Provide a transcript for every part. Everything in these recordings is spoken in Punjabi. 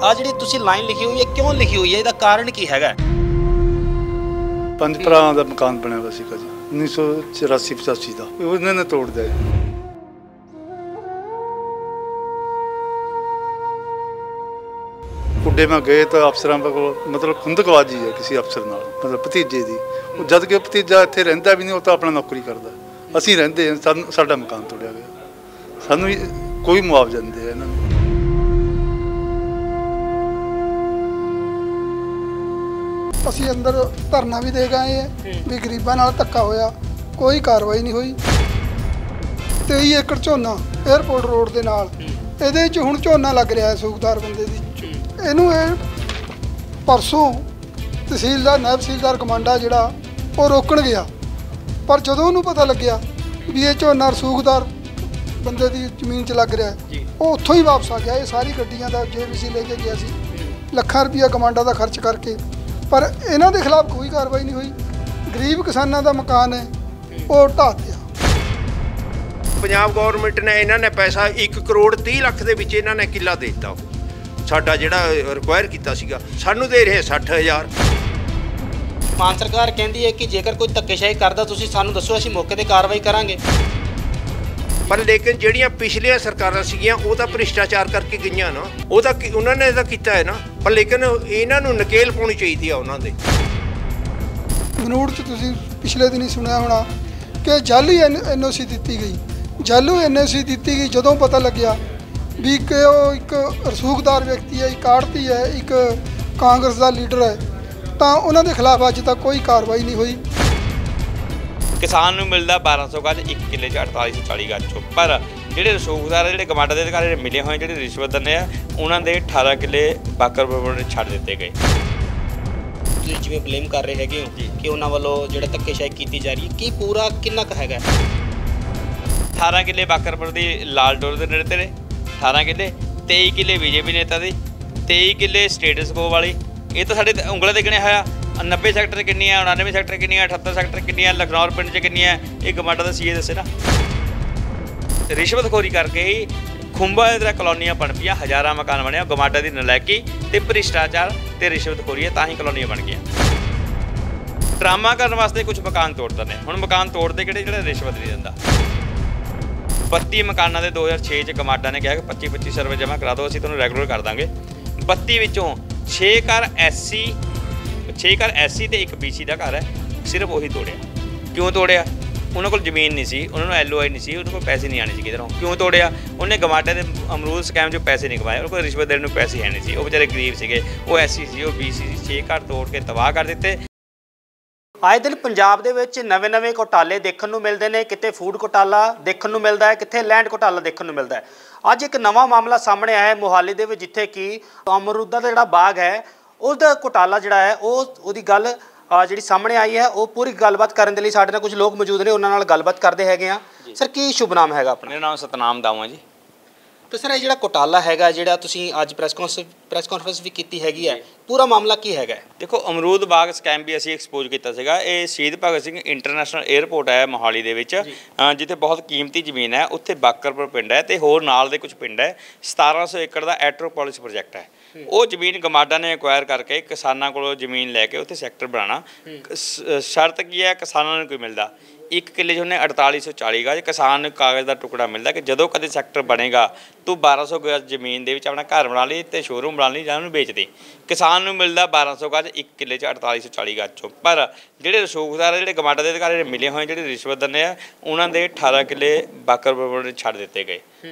ਆ ਜਿਹੜੀ ਤੁਸੀਂ ਲਾਈਨ ਲਿਖੀ ਹੋਈ ਹੈ ਕਿਉਂ ਲਿਖੀ ਹੋਈ ਹੈ, ਇਹਦਾ ਕਾਰਨ ਕੀ ਹੈਗਾ? 5 ਭਰਾਵਾਂ ਦਾ ਮਕਾਨ ਬਣਿਆ ਹੋਇਆ ਸੀਗਾ ਜੀ 1984-85 ਦਾ, ਉਹਨਾਂ ਨੇ ਤੋੜ ਦਿਆ ਜੀ। ਕੁੱਡੇ ਮੈਂ ਗਏ ਤਾਂ ਅਫਸਰਾਂ ਕੋਲ ਮਤਲਬ ਖੁੰਦਕਬਾਜੀ ਹੈ ਕਿਸੇ ਅਫਸਰ ਨਾਲ, ਮਤਲਬ ਭਤੀਜੇ ਦੀ। ਉਹ ਜਦ ਕਿ ਭਤੀਜਾ ਇੱਥੇ ਰਹਿੰਦਾ ਵੀ ਨਹੀਂ, ਉਹ ਤਾਂ ਆਪਣਾ ਨੌਕਰੀ ਕਰਦਾ। ਅਸੀਂ ਰਹਿੰਦੇ ਹਾਂ, ਸਾਨੂੰ ਸਾਡਾ ਮਕਾਨ ਤੋੜਿਆ ਗਿਆ, ਸਾਨੂੰ ਕੋਈ ਮੁਆਵਜ਼ਾ ਨਹੀਂ ਦਿਆ ਇਹਨਾਂ ਨੇ। ਅਸੀਂ ਅੰਦਰ ਧਰਨਾ ਵੀ ਦੇ ਗਏ ਵੀ ਗਰੀਬਾਂ ਨਾਲ ਧੱਕਾ ਹੋਇਆ, ਕੋਈ ਕਾਰਵਾਈ ਨਹੀਂ ਹੋਈ। 23 ਏਕੜ ਝੋਨਾ 에ਅਰਪੋਰਟ ਰੋਡ ਦੇ ਨਾਲ, ਇਹਦੇ 'ਚ ਹੁਣ ਝੋਨਾ ਲੱਗ ਰਿਹਾ ਹੈ ਸੂਖਦਾਰ ਬੰਦੇ ਦੀ। ਇਹਨੂੰ ਇਹ ਪਰਸੋਂ ਤਹਿਸੀਲਦਾਰ ਨਾਇਬ ਤਹਿਸੀਲਦਾਰ ਕਮਾਂਡਾ ਜਿਹੜਾ ਉਹ ਰੋਕਣ ਗਿਆ, ਪਰ ਜਦੋਂ ਉਹਨੂੰ ਪਤਾ ਲੱਗਿਆ ਵੀ ਇਹ ਝੋਨਾ ਸੂਖਦਾਰ ਬੰਦੇ ਦੀ ਜ਼ਮੀਨ 'ਚ ਲੱਗ ਰਿਹਾ ਉਹ ਉੱਥੋਂ ਹੀ ਵਾਪਸ ਆ ਗਿਆ। ਇਹ ਸਾਰੀ ਗੱਡੀਆਂ ਦਾ JVC ਲੈ ਕੇ ਗਿਆ ਸੀ, ਲੱਖਾਂ ਰੁਪਈਆ ਕਮਾਂਡਾ ਦਾ ਖਰਚ ਕਰਕੇ, ਪਰ ਇਹਨਾਂ ਦੇ ਖਿਲਾਫ ਕੋਈ ਕਾਰਵਾਈ ਨਹੀਂ ਹੋਈ। ਗਰੀਬ ਕਿਸਾਨਾਂ ਦਾ ਮਕਾਨ ਹੈ ਉਹ ਢਾਹ ਦਿਆ। ਪੰਜਾਬ ਗੌਰਮੈਂਟ ਨੇ ਇਹਨਾਂ ਨੇ ਪੈਸਾ 1 ਕਰੋੜ 30 ਲੱਖ ਦੇ ਵਿੱਚ ਇਹਨਾਂ ਨੇ ਕਿੱਲਾ ਦੇ ਦਿੱਤਾ। ਸਾਡਾ ਜਿਹੜਾ ਰਿਕੁਆਇਰ ਕੀਤਾ ਸੀਗਾ, ਸਾਨੂੰ ਦੇ ਰਹੇ 60,000। ਮਾਨ ਸਰਕਾਰ ਕਹਿੰਦੀ ਹੈ ਕਿ ਜੇਕਰ ਕੋਈ ਧੱਕੇਸ਼ਾਹੀ ਕਰਦਾ ਤੁਸੀਂ ਸਾਨੂੰ ਦੱਸੋ, ਅਸੀਂ ਮੌਕੇ ਤੇ ਕਾਰਵਾਈ ਕਰਾਂਗੇ। ਪਰ ਲੇਕਿਨ ਜਿਹੜੀਆਂ ਪਿਛਲੀਆਂ ਸਰਕਾਰਾਂ ਸੀਗੀਆਂ ਉਹ ਤਾਂ ਭ੍ਰਿਸ਼ਟਾਚਾਰ ਕਰਕੇ ਗਈਆਂ ਨਾ, ਉਹ ਤਾਂ ਉਹਨਾਂ ਨੇ ਤਾਂ ਕੀਤਾ ਹੈ ਨਾ। ਪਰ ਲੇਕਿਨ ਇਹਨਾਂ ਨੂੰ ਨਕੇਲ ਪਾਉਣੀ ਚਾਹੀਦੀ ਆ ਉਹਨਾਂ ਦੇ। ਮਨੂੜ 'ਚ ਤੁਸੀਂ ਪਿਛਲੇ ਦਿਨ ਹੀ ਸੁਣਿਆ ਹੋਣਾ ਕਿ ਜਾਲੀ NOC ਦਿੱਤੀ ਗਈ, ਜਾਲੂ NOC ਦਿੱਤੀ ਗਈ। ਜਦੋਂ ਪਤਾ ਲੱਗਿਆ ਵੀ ਕਿ ਉਹ ਇੱਕ ਰਸੂਖਦਾਰ ਵਿਅਕਤੀ ਹੈ, ਇੱਕ ਆੜ੍ਹਤੀ ਹੈ, ਇੱਕ ਕਾਂਗਰਸ ਦਾ ਲੀਡਰ ਹੈ, ਤਾਂ ਉਹਨਾਂ ਦੇ ਖਿਲਾਫ ਅੱਜ ਤੱਕ ਕੋਈ ਕਾਰਵਾਈ ਨਹੀਂ ਹੋਈ। ਕਿਸਾਨ ਨੂੰ ਮਿਲਦਾ 1200 ਗਜ, 1 ਕਿੱਲੇ 'ਚ 4840 ਗਜ ਚੋਂ। ਪਰ ਜਿਹੜੇ ਰਸੂਖਦਾਰ ਜਿਹੜੇ ਗਮਾਡਾ ਦੇ ਅਧਿਕਾਰੀ ਜਿਹੜੇ ਮਿਲੇ ਹੋਏ, ਜਿਹੜੇ ਰਿਸ਼ਵਤ ਦਿੰਦੇ ਆ, ਉਹਨਾਂ ਦੇ 18 ਕਿੱਲੇ ਬਾਕਰਪੁਰ ਨੇ ਛੱਡ ਦਿੱਤੇ ਗਏ। ਤੁਸੀਂ ਜਿਵੇਂ ਬਲੇਮ ਕਰ ਰਹੇ ਹੈਗੇ ਹੋ ਕਿ ਉਹਨਾਂ ਵੱਲੋਂ ਜਿਹੜਾ ਧੱਕੇਸ਼ਾਹੀ ਕੀਤੀ ਜਾ ਰਹੀ ਹੈ, ਕੀ ਪੂਰਾ ਕਿੰਨਾ ਕੁ ਹੈਗਾ? 18 ਕਿੱਲੇ ਬਾਕਰਪੁਰ ਦੀ ਲਾਲ ਡੋਰ ਦੇ ਨੇੜੇ ਤੇੜੇ, 18 ਕਿੱਲੇ, 23 ਕਿੱਲੇ BJP ਨੇਤਾ ਦੇ, 23 ਕਿੱਲੇ ਸਟੇਟਸ ਕੋ ਵਾਲੀ। ਇਹ ਤਾਂ ਸਾਡੇ ਉਂਗਲਾਂ 'ਤੇ ਗਿਣਿਆ ਹੋਇਆ। 90 ਸੈਕਟਰ ਕਿੰਨੀ ਹੈ, 99 ਸੈਕਟਰ ਕਿੰਨੀ ਹੈ, 78 ਸੈਕਟਰ ਕਿੰਨੀ ਹੈ, ਲਖਨੌਰ ਪਿੰਡ 'ਚ ਕਿੰਨੀ ਹੈ, ਇਹ ਗਮਾਡਾ ਦਾ CA ਦੱਸੇ ਨਾ। ਰਿਸ਼ਵਤਖੋਰੀ ਕਰਕੇ ਹੀ ਖੁੰਬਾਂ ਦੀ ਤਰ੍ਹਾਂ ਕਲੋਨੀਆਂ ਬਣ ਪਈਆਂ, ਹਜ਼ਾਰਾਂ ਮਕਾਨ ਬਣਿਆ। ਗਮਾਡਾ ਦੀ ਨਲਾਇਕੀ ਤੇ ਭ੍ਰਿਸ਼ਟਾਚਾਰ ਤੇ ਰਿਸ਼ਵਤਖੋਰੀ ਹੈ, ਤਾਂ ਹੀ ਕਲੋਨੀਆਂ ਬਣ ਗਈਆਂ। ਡਰਾਮਾ ਕਰਨ ਵਾਸਤੇ ਕੁਝ ਮਕਾਨ ਤੋੜ ਦਿੰਦੇ। ਹੁਣ ਮਕਾਨ ਤੋੜਦੇ ਕਿਹੜੇ, ਜਿਹੜਾ ਰਿਸ਼ਵਤ ਨਹੀਂ ਦਿੰਦਾ। 32 ਮਕਾਨਾਂ ਦੇ 2006 'ਚ ਗਮਾਡਾ ਨੇ ਕਿਹਾ ਕਿ 25-2500 ਰੁਪਏ ਜਮ੍ਹਾਂ ਕਰਾ ਦਿਓ, ਅਸੀਂ ਤੁਹਾਨੂੰ ਰੈਗੂਲਰ ਕਰ ਦਾਂਗੇ। 32 ਵਿੱਚੋਂ 6 ਘਰ SC ਤੇ 1 BC ਦਾ ਘਰ ਹੈ, ਸਿਰਫ ਉਹੀ ਤੋੜਿਆ। ਕਿਉਂ ਤੋੜਿਆ? ਉਹਨਾਂ ਕੋਲ ਜ਼ਮੀਨ ਨਹੀਂ ਸੀ, ਉਹਨਾਂ ਨੂੰ LOI ਨਹੀਂ ਸੀ, ਉਹਨਾਂ ਕੋਲ ਪੈਸੇ ਨਹੀਂ ਆਣੇ ਸੀ ਕਿਧਰੋਂ। ਕਿਉਂ ਤੋੜਿਆ? ਉਹਨੇ ਗਮਾਡੇ ਦੇ ਅਮਰੂਦ ਸਕੈਮ 'ਚੋਂ ਪੈਸੇ ਨਹੀਂ ਕਮਾਏ, ਉਹਨਾਂ ਕੋਲ ਰਿਸ਼ਵਤ ਦੇਣ ਨੂੰ ਪੈਸੇ ਹੈ ਨਹੀਂ ਸੀ। ਉਹ ਵਿਚਾਰੇ ਗਰੀਬ ਸੀਗੇ, ਉਹ SC ਸੀ, ਉਹ BC ਸੀ। 6 ਘਰ ਤੋੜ ਕੇ ਤਬਾਹ ਕਰ ਦਿੱਤੇ। ਆਏ ਦਿਨ ਪੰਜਾਬ ਦੇ ਵਿੱਚ ਨਵੇਂ ਘੁਟਾਲੇ ਦੇਖਣ ਨੂੰ ਮਿਲਦੇ ਨੇ। ਕਿਤੇ ਫੂਡ ਘੁਟਾਲਾ ਦੇਖਣ ਨੂੰ ਮਿਲਦਾ ਹੈ, ਕਿਤੇ ਲੈਂਡ ਘੁਟਾਲਾ ਦੇਖਣ ਨੂੰ ਮਿਲਦਾ ਹੈ। ਅੱਜ ਇੱਕ ਨਵਾਂ ਮਾਮਲਾ ਸਾਹਮਣੇ ਆਇਆ ਹੈ ਮੋਹਾਲੀ ਦੇ ਵਿੱਚ, ਜਿੱਥੇ ਕਿ ਅਮਰੂਦਾਂ ਦਾ ਜਿਹੜਾ ਬਾਗ ਹੈ ਉਹਦਾ ਘੁਟਾਲਾ ਜਿਹੜਾ ਹੈ ਉਹਦੀ ਗੱਲ ਜਿਹੜੀ ਸਾਹਮਣੇ ਆਈ ਹੈ। ਉਹ ਪੂਰੀ ਗੱਲਬਾਤ ਕਰਨ ਦੇ ਲਈ ਸਾਡੇ ਨਾਲ ਕੁਝ ਲੋਕ ਮੌਜੂਦ ਨੇ, ਉਹਨਾਂ ਨਾਲ ਗੱਲਬਾਤ ਕਰਦੇ ਹੈਗੇ ਆ। ਸਰ, ਕੀ ਸ਼ੁਭ ਨਾਮ ਹੈਗਾ ਆਪਣਾ? ਮੇਰਾ ਨਾਮ ਸਤਨਾਮ ਦਾਵਾ ਜੀ। ਤੇ ਸਰ, ਇਹ ਜਿਹੜਾ ਘੁਟਾਲਾ ਹੈਗਾ, ਜਿਹੜਾ ਤੁਸੀਂ ਅੱਜ ਪ੍ਰੈਸ ਕਾਨਫਰੰਸ ਵੀ ਕੀਤੀ ਹੈਗੀ ਹੈ, ਪੂਰਾ ਮਾਮਲਾ ਕੀ ਹੈਗਾ? ਦੇਖੋ, ਅਮਰੂਦ ਬਾਗ ਸਕੈਮ ਵੀ ਅਸੀਂ ਐਕਸਪੋਜ਼ ਕੀਤਾ ਸੀਗਾ। ਇਹ ਸ਼ਹੀਦ ਭਗਤ ਸਿੰਘ ਇੰਟਰਨੈਸ਼ਨਲ 에ਅਰਪੋਰਟ ਹੈ ਮੋਹਾਲੀ ਦੇ ਵਿੱਚ, ਜਿੱਥੇ ਬਹੁਤ ਕੀਮਤੀ ਜ਼ਮੀਨ ਹੈ। ਉੱਥੇ ਬਾਕਰਪੁਰ ਪਿੰਡ ਹੈ ਤੇ ਹੋਰ ਨਾਲ ਦੇ ਕੁਝ ਪਿੰਡ ਹੈ। 1700 ਏਕੜ ਦਾ ਐਟਰੋਪੋਲਿਸ ਪ੍ਰੋਜੈਕਟ ਹੈ। ਉਹ ਜ਼ਮੀਨ ਗਮਾਡਾ ਨੇ ਐਕਵਾਇਰ ਕਰਕੇ ਕਿਸਾਨਾਂ ਕੋਲੋਂ ਜ਼ਮੀਨ ਲੈ ਕੇ ਉੱਥੇ ਸੈਕਟਰ ਬਣਾਉਣਾ। ਸ਼ਰਤ ਕੀ ਹੈ? ਕਿਸਾਨਾਂ ਨੂੰ ਕੋਈ ਮਿਲਦਾ 1 ਕਿੱਲੇ 'ਚ ਉਹਨੇ 4840 ਗਜ, ਕਿਸਾਨ ਨੂੰ ਕਾਗਜ਼ ਦਾ ਟੁਕੜਾ ਮਿਲਦਾ ਕਿ ਜਦੋਂ ਕਦੇ ਸੈਕਟਰ ਬਣੇਗਾ ਤੂੰ 1200 ਗਜ ਜ਼ਮੀਨ ਦੇ ਵਿੱਚ ਆਪਣਾ ਘਰ ਬਣਾ ਲਈ ਤੇ ਸ਼ੋਰੂਮ ਬਣਾ ਲਈ ਜਾਂ ਉਹਨੂੰ ਵੇਚ ਦੇ। ਕਿਸਾਨ ਨੂੰ ਮਿਲਦਾ 1200 ਗਜ, 1 ਕਿੱਲੇ 'ਚ 4840 ਗਜ ਚੋਂ। ਪਰ ਜਿਹੜੇ ਰਸੂਖਦਾਰ ਜਿਹੜੇ ਗਮਾਡਾ ਦੇ ਅਧਿਕਾਰੀ ਜਿਹੜੇ ਮਿਲੇ ਹੋਏ, ਜਿਹੜੇ ਰਿਸ਼ਵਤ ਦਿੰਦੇ ਆ, ਉਹਨਾਂ ਦੇ 18 ਕਿੱਲੇ ਬਾਕਰਪੁਰ ਛੱਡ ਦਿੱਤੇ ਗਏ।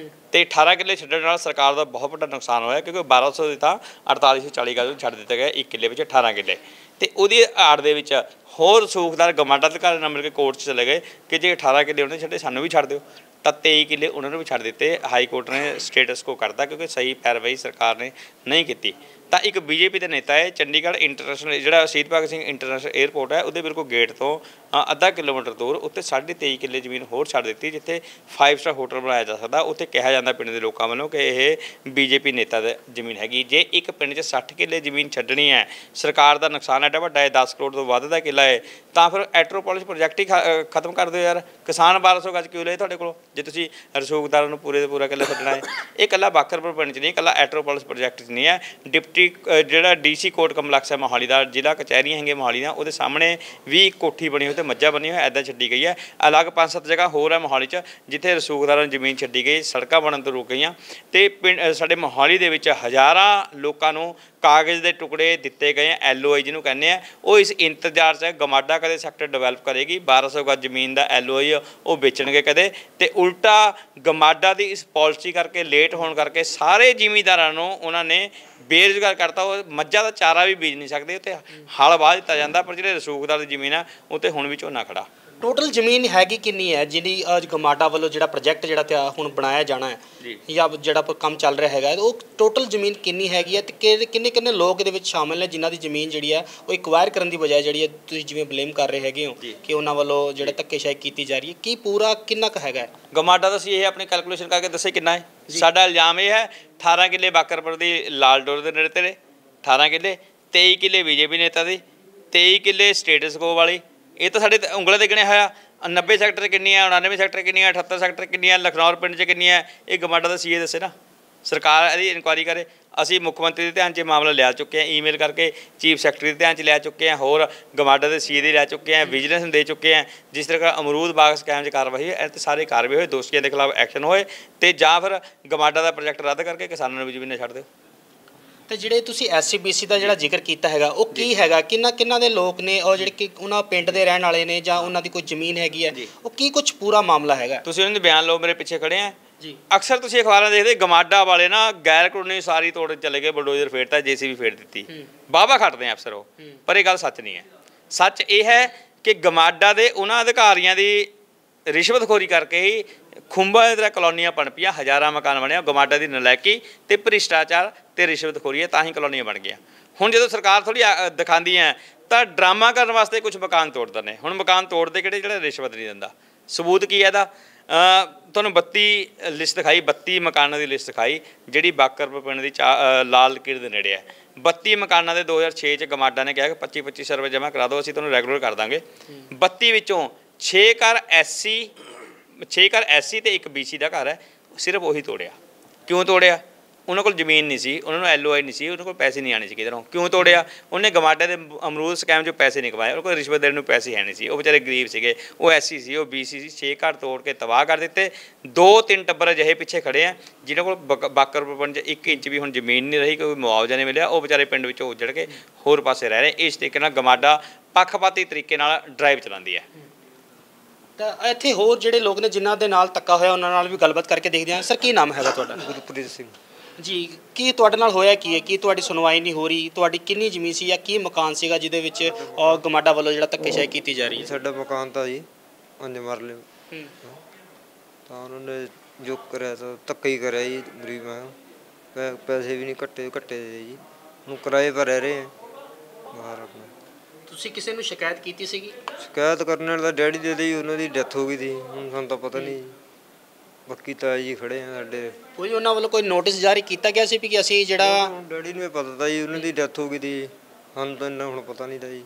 ਤੇ 18 ਕਿੱਲੇ ਛੱਡਣ ਨਾਲ ਸਰਕਾਰ ਦਾ ਬਹੁਤ ਵੱਡਾ ਨੁਕਸਾਨ ਹੋਇਆ, ਕਿਉਂਕਿ 1200 ਦੀ ਤਾਂ 4840 ਗਜ ਛੱਡ ਦਿੱਤੇ ਗਏ 1 ਕਿੱਲੇ ਵਿੱਚ 18 ਕਿੱਲੇ। ਤੇ ਉਹਦੀ ਆੜ ਦੇ ਵਿੱਚ ਹੋਰ ਰਸੂਖਦਾਰ ਗਮਾਡਾ ਅਧਿਕਾਰੀ ਨਾਲ ਮਿਲ ਕੇ ਕੋਰਟ 'ਚ ਚਲੇ ਗਏ ਕਿ ਜੇ 18 ਕਿੱਲੇ ਉਹਨੇ ਛੱਡੇ, ਸਾਨੂੰ ਵੀ ਛੱਡ ਦਿਓ। ਤਾਂ 23 ਕਿੱਲੇ ਉਹਨਾਂ ਨੂੰ ਵੀ ਛੱਡ ਦਿੱਤੇ। ਹਾਈ ਕੋਰਟ ਨੇ ਸਟੇਟਸ ਕੋ ਕਰਤਾ, ਕਿਉਂਕਿ ਸਹੀ ਪੈਰਵਾਈ ਸਰਕਾਰ ਨੇ ਨਹੀਂ ਕੀਤੀ। ਤਾਂ ਇੱਕ ਬੀਜੇਪੀ ਦੇ ਨੇਤਾ ਹੈ ਚੰਡੀਗੜ੍ਹ ਇੰਟਰਨੈਸ਼ਨਲ ਜਿਹੜਾ ਸ਼ਹੀਦ ਭਗਤ ਸਿੰਘ ਇੰਟਰਨੈਸ਼ਨਲ 에ਅਰਪੋਰਟ ਹੈ ਉਹਦੇ ਬਿਲਕੁਲ ਗੇਟ ਤੋਂ ਅੱਧਾ ਕਿਲੋਮੀਟਰ ਦੂਰ ਉੱਤੇ 23.5 ਕਿੱਲੇ ਜ਼ਮੀਨ ਹੋਰ ਛੱਡ ਦਿੱਤੀ ਜਿੱਥੇ 5 ਸਟਾਰ ਹੋਟਲ ਬਣਾਇਆ ਜਾ ਸਕਦਾ। ਉੱਥੇ ਕਿਹਾ ਜਾਂਦਾ ਪਿੰਡ ਦੇ ਲੋਕਾਂ ਵੱਲੋਂ ਕਿ ਇਹ ਬੀਜੇਪੀ ਨੇਤਾ ਦੀ ਜ਼ਮੀਨ ਹੈਗੀ। ਜੇ ਇੱਕ ਪਿੰਡ 'ਚ 60 ਕਿੱਲੇ ਜ਼ਮੀਨ ਛੱਡਣੀ ਹੈ, ਸਰਕਾਰ ਦਾ ਨੁਕਸਾਨ ਐਡਾ ਵੱਡਾ ਹੈ, 10 ਕਰੋੜ ਤੋਂ ਵੱਧ ਦਾ ਕਿੱਲਾ ਹੈ, ਤਾਂ ਫਿਰ ਐਟਰੋਪੋਲਿਸ ਪ੍ਰੋਜੈਕਟ ਹੀ ਖਤਮ ਕਰ ਦਿਓ ਯਾਰ। ਕਿਸਾਨ 1200 ਗਜ ਕਿਉਂ ਲਏ ਤੁਹਾਡੇ ਕੋਲੋਂ ਜੇ ਤੁਸੀਂ ਰਸੂਖਦਾਰਾਂ ਨੂੰ ਪੂਰੇ ਦਾ ਪੂਰਾ ਕਿੱਲਾ ਛੱਡਣਾ ਹੈ? ਇਹ ਇਕੱਲਾ ਬਾਕਰਪੁਰ ਪਿੰਡ 'ਚ ਨਹੀਂ, ਇਕੱਲਾ ਐਟਰੋਪੋਲਿਸ ਪ੍ਰੋਜੈਕਟ 'ਚ ਨਹੀਂ ਹੈ। ਡਿਪਟੀ ਜਿਹੜਾ DC ਕੋਰਟ ਕੰਪਲੈਕਸ ਹੈ ਮੋਹਾਲੀ ਦਾ, ਜ਼ਿਲ੍ਹਾ ਕਚਹਿਰੀਆਂ ਹੈਗੀਆਂ ਮੋਹਾਲੀ ਦਾ, ਉਹਦੇ ਸਾਹਮਣੇ ਵੀ ਇੱਕ ਕੋਠੀ ਬਣੀ ਹੋਈ ਤੇ ਮੱਝਾਂ ਬਣੀਆਂ ਹੋਈ ਇੱਦਾਂ ਛੱਡੀ ਗਈ ਹੈ। ਅਲੱਗ 5-7 ਜਗ੍ਹਾ ਹੋਰ ਹੈ ਮੋਹਾਲੀ 'ਚ ਜਿੱਥੇ ਰਸੂਖਦਾਰਾਂ ਨੂੰ ਜ਼ਮੀਨ ਛੱਡੀ ਗਈ, ਸੜਕਾਂ ਬਣਨ ਤੋਂ ਰੁਕ ਗਈਆਂ। ਤੇ ਸਾਡੇ ਮੋਹਾਲੀ ਦੇ ਵਿੱਚ ਹਜ਼ਾਰਾਂ ਲੋਕਾਂ ਨੂੰ ਕਾਗਜ਼ ਦੇ ਟੁਕੜੇ ਦਿੱਤੇ ਗਏ ਆ, LOI ਜਿਹਨੂੰ ਕਹਿੰਦੇ ਆ, ਉਹ ਇਸ ਇੰਤਜ਼ਾਰ 'ਚ ਹੈ ਗਮਾਡਾ ਕਦੇ ਸੈਕਟਰ ਡਿਵੈਲਪ ਕਰੇਗੀ, 1200 ਗਜ ਜ਼ਮੀਨ ਦਾ LOI ਉਹ ਵੇਚਣਗੇ ਕਦੇ, ਤੇ ਉਲਟਾ ਗਮਾਡਾ ਦੀ ਇਸ ਪਾਲਿਸੀ ਕਰਕੇ ਲੇਟ ਹੋਣ ਕਰਕੇ ਸਾਰੇ ਜ਼ਿਮੀਂਦਾਰਾਂ ਨੂੰ ਉਹਨਾਂ ਨੇ ਬੇਰੁਜ਼ਗਾਰ ਕਰਤਾ। ਉਹ ਮੱਝਾਂ ਦਾ ਚਾਰਾ ਵੀ ਬੀਜ ਨਹੀਂ ਸਕਦੇ, ਉੱਥੇ ਹਲ ਵਾਹ ਦਿੱਤਾ ਜਾਂਦਾ, ਪਰ ਜਿਹੜੇ ਰਸੂਖਦਾਰ ਦੀ ਜ਼ਮੀਨ ਆ ਉੱਥੇ ਹੁਣ ਵੀ ਝੋਨਾ ਖੜਾ। ਟੋਟਲ ਜ਼ਮੀਨ ਹੈਗੀ ਕਿੰਨੀ ਹੈ ਜਿਹੜੀ ਗਮਾਡਾ ਵੱਲੋਂ ਜਿਹੜਾ ਪ੍ਰੋਜੈਕਟ ਜਿਹੜਾ ਹੁਣ ਬਣਾਇਆ ਜਾਣਾ ਹੈ ਜਾਂ ਜਿਹੜਾ ਕੰਮ ਚੱਲ ਰਿਹਾ ਹੈਗਾ, ਉਹ ਟੋਟਲ ਜ਼ਮੀਨ ਕਿੰਨੀ ਹੈਗੀ ਹੈ ਤੇ ਕਿੰਨੇ ਲੋਕ ਇਹਦੇ ਵਿੱਚ ਸ਼ਾਮਿਲ ਨੇ ਜਿਨ੍ਹਾਂ ਦੀ ਜ਼ਮੀਨ ਜਿਹੜੀ ਹੈ ਉਹ ਐਕਵਾਇਰ ਕਰਨ ਦੀ ਬਜਾਏ ਜਿਹੜੀ ਹੈ ਤੁਸੀਂ ਜਿਵੇਂ ਬਲੇਮ ਕਰ ਰਹੇ ਹੈਗੇ ਹੋ ਕਿ ਉਹਨਾਂ ਵੱਲੋਂ ਜਿਹੜਾ ਧੱਕੇਸ਼ਾਹੀ ਕੀਤੀ ਜਾ ਰਹੀ ਹੈ, ਕੀ ਪੂਰਾ ਕਿੰਨਾ ਕੁ ਹੈਗਾ ਗਮਾਡਾ ਦਾ? ਅਸੀਂ ਇਹ ਆਪਣੀ ਕੈਲਕੂਲੇਸ਼ਨ ਕਰਕੇ ਦੱਸੇ ਕਿੰਨਾ ਹੈ। ਸਾਡਾ ਇਲਜ਼ਾਮ ਇਹ ਹੈ 18 ਕਿੱਲੇ ਬਾਕਰਪੁਰ ਦੀ ਲਾਲ ਡੋਰ ਦੇ ਨੇੜੇ ਤੇੜੇ 18 ਕਿੱਲੇ, 23 ਕਿੱਲੇ ਬੀਜੇਪੀ ਨੇਤਾ ਦੀ, 23 ਕਿੱਲੇ ਸਟੇਟਸ ਕੋ ਵਾਲੀ। ਇਹ ਤਾਂ ਸਾਡੇ ਉਂਗਲਾਂ 'ਤੇ ਗਿਣਿਆ ਹੋਇਆ। 90 ਸੈਕਟਰ ਕਿੰਨੀ ਹੈ, 99 ਸੈਕਟਰ ਕਿੰਨੀ ਹੈ, 78 ਸੈਕਟਰ ਕਿੰਨੀ ਹੈ, ਲਖਨੌਰ ਪਿੰਡ 'ਚ ਕਿੰਨੀ ਹੈ, ਇਹ ਗਮਾਡਾ ਦਾ CA ਦੱਸੇ ਨਾ। ਸਰਕਾਰ ਇਹਦੀ ਇਨਕੁਆਇਰੀ ਕਰੇ। ਅਸੀਂ ਮੁੱਖ ਮੰਤਰੀ ਦੇ ਧਿਆਨ 'ਚ ਮਾਮਲਾ ਲਿਆ ਚੁੱਕੇ ਹਾਂ, ਈਮੇਲ ਕਰਕੇ ਚੀਫ ਸੈਕਟਰੀ ਦੇ ਧਿਆਨ 'ਚ ਲੈ ਚੁੱਕੇ ਹਾਂ, ਹੋਰ ਗਮਾਡਾ ਦੇ CA ਦੇ ਲੈ ਚੁੱਕੇ ਹਾਂ, ਵਿਜੀਲੈਂਸ ਨੂੰ ਦੇ ਚੁੱਕੇ ਹਾਂ। ਜਿਸ ਤਰ੍ਹਾਂ ਅਮਰੂਦ ਬਾਗ ਸਕੈਮ 'ਚ ਕਾਰਵਾਈ ਹੋਈ, ਇਹ 'ਤੇ ਸਾਰੇ ਕਾਰਵਾਈ ਹੋਏ, ਦੋਸ਼ੀਆਂ ਦੇ ਖਿਲਾਫ ਐਕਸ਼ਨ ਹੋਏ, ਅਤੇ ਜਾਂ ਫਿਰ ਗਮਾਡਾ ਦਾ ਪ੍ਰੋਜੈਕਟ ਰੱਦ ਕਰਕੇ ਕਿਸਾਨਾਂ ਨੂੰ ਵੀ ਜ਼ਮੀਨਾਂ ਛੱਡ ਦਿਓ। ਤੇ ਜਿਹੜੇ ਤੁਸੀਂ SC BC ਦਾ ਜਿਹੜਾ ਜ਼ਿਕਰ ਕੀਤਾ ਹੈਗਾ ਉਹ ਕੀ ਹੈਗਾ, ਕਿੰਨਾ ਦੇ ਲੋਕ ਨੇ ਔਰ ਜਿਹੜੇ ਕਿ ਉਹਨਾਂ ਪਿੰਡ ਦੇ ਰਹਿਣ ਵਾਲੇ ਨੇ ਜਾਂ ਉਹਨਾਂ ਦੀ ਕੋਈ ਜ਼ਮੀਨ ਹੈਗੀ ਹੈ, ਉਹ ਕੀ ਕੁਝ ਪੂਰਾ ਮਾਮਲਾ ਹੈਗਾ? ਤੁਸੀਂ ਉਹਨਾਂ ਦੇ ਬਿਆਨ ਲਓ, ਮੇਰੇ ਪਿੱਛੇ ਖੜੇ ਆ ਜੀ। ਅਕਸਰ ਤੁਸੀਂ ਅਖਬਾਰਾਂ ਦੇਖਦੇ ਗਮਾਡਾ ਵਾਲੇ ਨਾ ਗੈਰ ਕਾਨੂੰਨੀ ਸਾਰੀ ਤੋੜ ਚਲੇ ਗਏ, ਬਲਡੋਜ਼ਰ ਫੇਰਤਾ, JCB ਫੇਰ ਦਿੱਤੀ, ਵਾਹਵਾ ਖੱਟਦੇ ਆ ਅਫਸਰ ਉਹ, ਪਰ ਇਹ ਗੱਲ ਸੱਚ ਨਹੀਂ ਹੈ। ਸੱਚ ਇਹ ਹੈ ਕਿ ਗਮਾਡਾ ਦੇ ਉਹਨਾਂ ਅਧਿਕਾਰੀਆਂ ਦੀ ਰਿਸ਼ਵਤਖੋਰੀ ਕਰਕੇ ਹੀ ਖੁੰਬਾਂ ਦੀ ਤਰ੍ਹਾਂ ਕਲੋਨੀਆਂ ਪਣਪੀਆਂ, ਹਜ਼ਾਰਾਂ ਮਕਾਨ ਬਣਿਆ। ਗਮਾਡਾ ਦੀ ਨਲਾਇਕੀ ਤੇ ਭ੍ਰਿਸ਼ਟਾਚਾਰ ਤੇ ਰਿਸ਼ਵਤਖੋਰੀ ਹੈ, ਤਾਂ ਹੀ ਕਲੋਨੀਆਂ ਬਣ ਗਈਆਂ। ਹੁਣ ਜਦੋਂ ਸਰਕਾਰ ਥੋੜ੍ਹੀ ਦਿਖਾਉਂਦੀ ਹੈ ਤਾਂ ਡਰਾਮਾ ਕਰਨ ਵਾਸਤੇ ਕੁਝ ਮਕਾਨ ਤੋੜ ਦਿੰਦੇ। ਹੁਣ ਮਕਾਨ ਤੋੜਦੇ ਕਿਹੜੇ ਜਿਹੜਾ ਰਿਸ਼ਵਤ ਨਹੀਂ ਦਿੰਦਾ। ਸਬੂਤ ਕੀ ਹੈ ਇਹਦਾ? ਤੁਹਾਨੂੰ 32 ਲਿਸਟ ਦਿਖਾਈ, 32 ਮਕਾਨਾਂ ਦੀ ਲਿਸਟ ਦਿਖਾਈ ਜਿਹੜੀ ਬਾਕਰਪੁਰ ਪਿੰਡ ਦੀ ਲਾਲ ਲਕੀਰ ਦੇ ਨੇੜੇ ਹੈ। 32 ਮਕਾਨਾਂ ਦੇ 2006 'ਚ ਗਮਾਡਾ ਨੇ ਕਿਹਾ ਕਿ 25-25 ਰੁਪਏ ਜਮ੍ਹਾਂ ਕਰਾ ਦਿਓ, ਅਸੀਂ ਤੁਹਾਨੂੰ ਰੈਗੂਲਰ ਕਰ ਦਾਂਗੇ। 32 ਵਿੱਚੋਂ 6 ਘਰ SC ਤੇ ਇੱਕ BC ਦਾ ਘਰ ਹੈ, ਸਿਰਫ ਉਹੀ ਤੋੜਿਆ। ਕਿਉਂ ਤੋੜਿਆ? ਉਹਨਾਂ ਕੋਲ ਜ਼ਮੀਨ ਨਹੀਂ ਸੀ, ਉਹਨਾਂ ਨੂੰ LOI ਨਹੀਂ ਸੀ, ਉਹਨਾਂ ਕੋਲ ਪੈਸੇ ਨਹੀਂ ਆਣੇ ਸੀ ਕਿਧਰੋਂ। ਕਿਉਂ ਤੋੜਿਆ? ਉਹਨੇ ਗਮਾਡੇ ਦੇ ਅਮਰੂਦ ਸਕੈਮ 'ਚੋਂ ਪੈਸੇ ਨਹੀਂ ਕਮਾਏ, ਉਹਨਾਂ ਕੋਲ ਰਿਸ਼ਵਤ ਦੇਣ ਨੂੰ ਪੈਸੇ ਹੈ ਨਹੀਂ ਸੀ, ਉਹ ਵਿਚਾਰੇ ਗਰੀਬ ਸੀਗੇ। ਉਹ SC ਸੀ, ਉਹ BC ਸੀ। 6 ਘਰ ਤੋੜ ਕੇ ਤਬਾਹ ਕਰ ਦਿੱਤੇ। 2-3 ਟੱਬਰ ਅਜਿਹੇ ਪਿੱਛੇ ਖੜੇ ਆ ਜਿਹਨਾਂ ਕੋਲ ਬਾਕਰਪੁਰ ਪਿੰਡ 'ਚ 1 ਇੰਚ ਵੀ ਹੁਣ ਜ਼ਮੀਨ ਨਹੀਂ ਰਹੀ, ਕੋਈ ਮੁਆਵਜ਼ਾ ਨਹੀਂ ਮਿਲਿਆ। ਉਹ ਵਿਚਾਰੇ ਪਿੰਡ ਵਿੱਚੋਂ ਉੱਜੜ ਕੇ ਹੋਰ ਪਾਸੇ ਰਹਿ ਰਹੇ। ਇਸ ਤਰੀਕੇ ਨਾਲ ਗਮਾਡਾ ਪੱਖਪਾਤੀ ਤਰੀਕੇ ਨਾਲ ਡਰਾਈਵ ਚਲਾਉਂਦੀ ਹੈ। ਤਾਂ ਇੱਥੇ ਹੋਰ ਜਿਹੜੇ ਲੋਕ ਨੇ ਜਿਨ੍ਹਾਂ ਦੇ ਨਾਲ ਧੱਕਾ ਹੋਇਆ ਉਹਨਾਂ ਨਾਲ ਵੀ ਗੱਲਬਾਤ ਕਰਕੇ ਦੇਖਦੇ ਹਾਂ। ਸਰ, ਕੀ ਨਾਮ ਹੈਗਾ ਤੁਹਾਡਾ? ਗੁਰਪ੍ਰੀਤ ਸਿੰਘ ਜੀ। ਕੀ ਤੁਹਾਡੇ ਨਾਲ ਹੋਇਆ ਕੀ ਹੈ? ਕੀ ਤੁਹਾਡੀ ਸੁਣਵਾਈ ਨਹੀਂ ਹੋ ਰਹੀ? ਤੁਹਾਡੀ ਕਿੰਨੀ ਜ਼ਮੀਨ ਸੀ ਜਾਂ ਕੀ ਮਕਾਨ ਸੀਗਾ ਜਿਹਦੇ ਵਿੱਚ ਗਮਾਡਾ ਵੱਲੋਂ ਜਿਹੜਾ ਧੱਕੇਸ਼ਾਹੀ ਕੀਤੀ ਜਾ ਰਹੀ ਹੈ? ਸਾਡਾ ਮਕਾਨ ਤਾਂ ਜੀ 5 ਮਰਲੇ ਤਾਂ ਉਹਨਾਂ ਨੇ ਜੋ ਕਰਿਆ ਤਾਂ ਧੱਕਾ ਹੀ ਕਰਿਆ ਜੀ। ਗਰੀਬ ਮੈਂ ਪੈਸੇ ਵੀ ਨਹੀਂ ਘੱਟੇ ਜੀ, ਹੁਣ ਕਿਰਾਏ ਪਰ ਰਹਿ ਰਹੇ ਬਾਹਰ ਆਪਣਾ। ਤੁਸੀਂ ਕਿਸੇ ਨੂੰ ਸ਼ਿਕਾਇਤ ਕੀਤੀ ਸੀਗੀ? ਸ਼ਿਕਾਇਤ ਕਰਨ ਵਾਲਾ ਡੈਡੀ ਦੇ ਲਈ ਉਹਨਾਂ ਦੀ ਡੈਥ ਹੋ ਗਈ ਸੀ, ਹੁਣ ਸਾਨੂੰ ਤਾਂ ਪਤਾ ਨਹੀਂ। ਬਾਕੀ ਤਾਂ ਜੀ ਖੜੇ ਆ ਸਾਡੇ। ਕੋਈ ਉਹਨਾਂ ਵੱਲੋਂ ਕੋਈ ਨੋਟਿਸ ਜਾਰੀ ਕੀਤਾ ਗਿਆ ਸੀ ਕਿ ਅਸੀਂ ਜਿਹੜਾ ਡੈਡੀ ਨੂੰ ਪਤਾ ਤਾਂ ਜੀ ਉਹਨਾਂ ਦੀ ਡੈਥ ਹੋ ਗਈ ਸੀ, ਸਾਨੂੰ ਤਾਂ ਇੰਨਾ ਹੁਣ ਪਤਾ ਨਹੀਂ ਤਾਂ ਜੀ।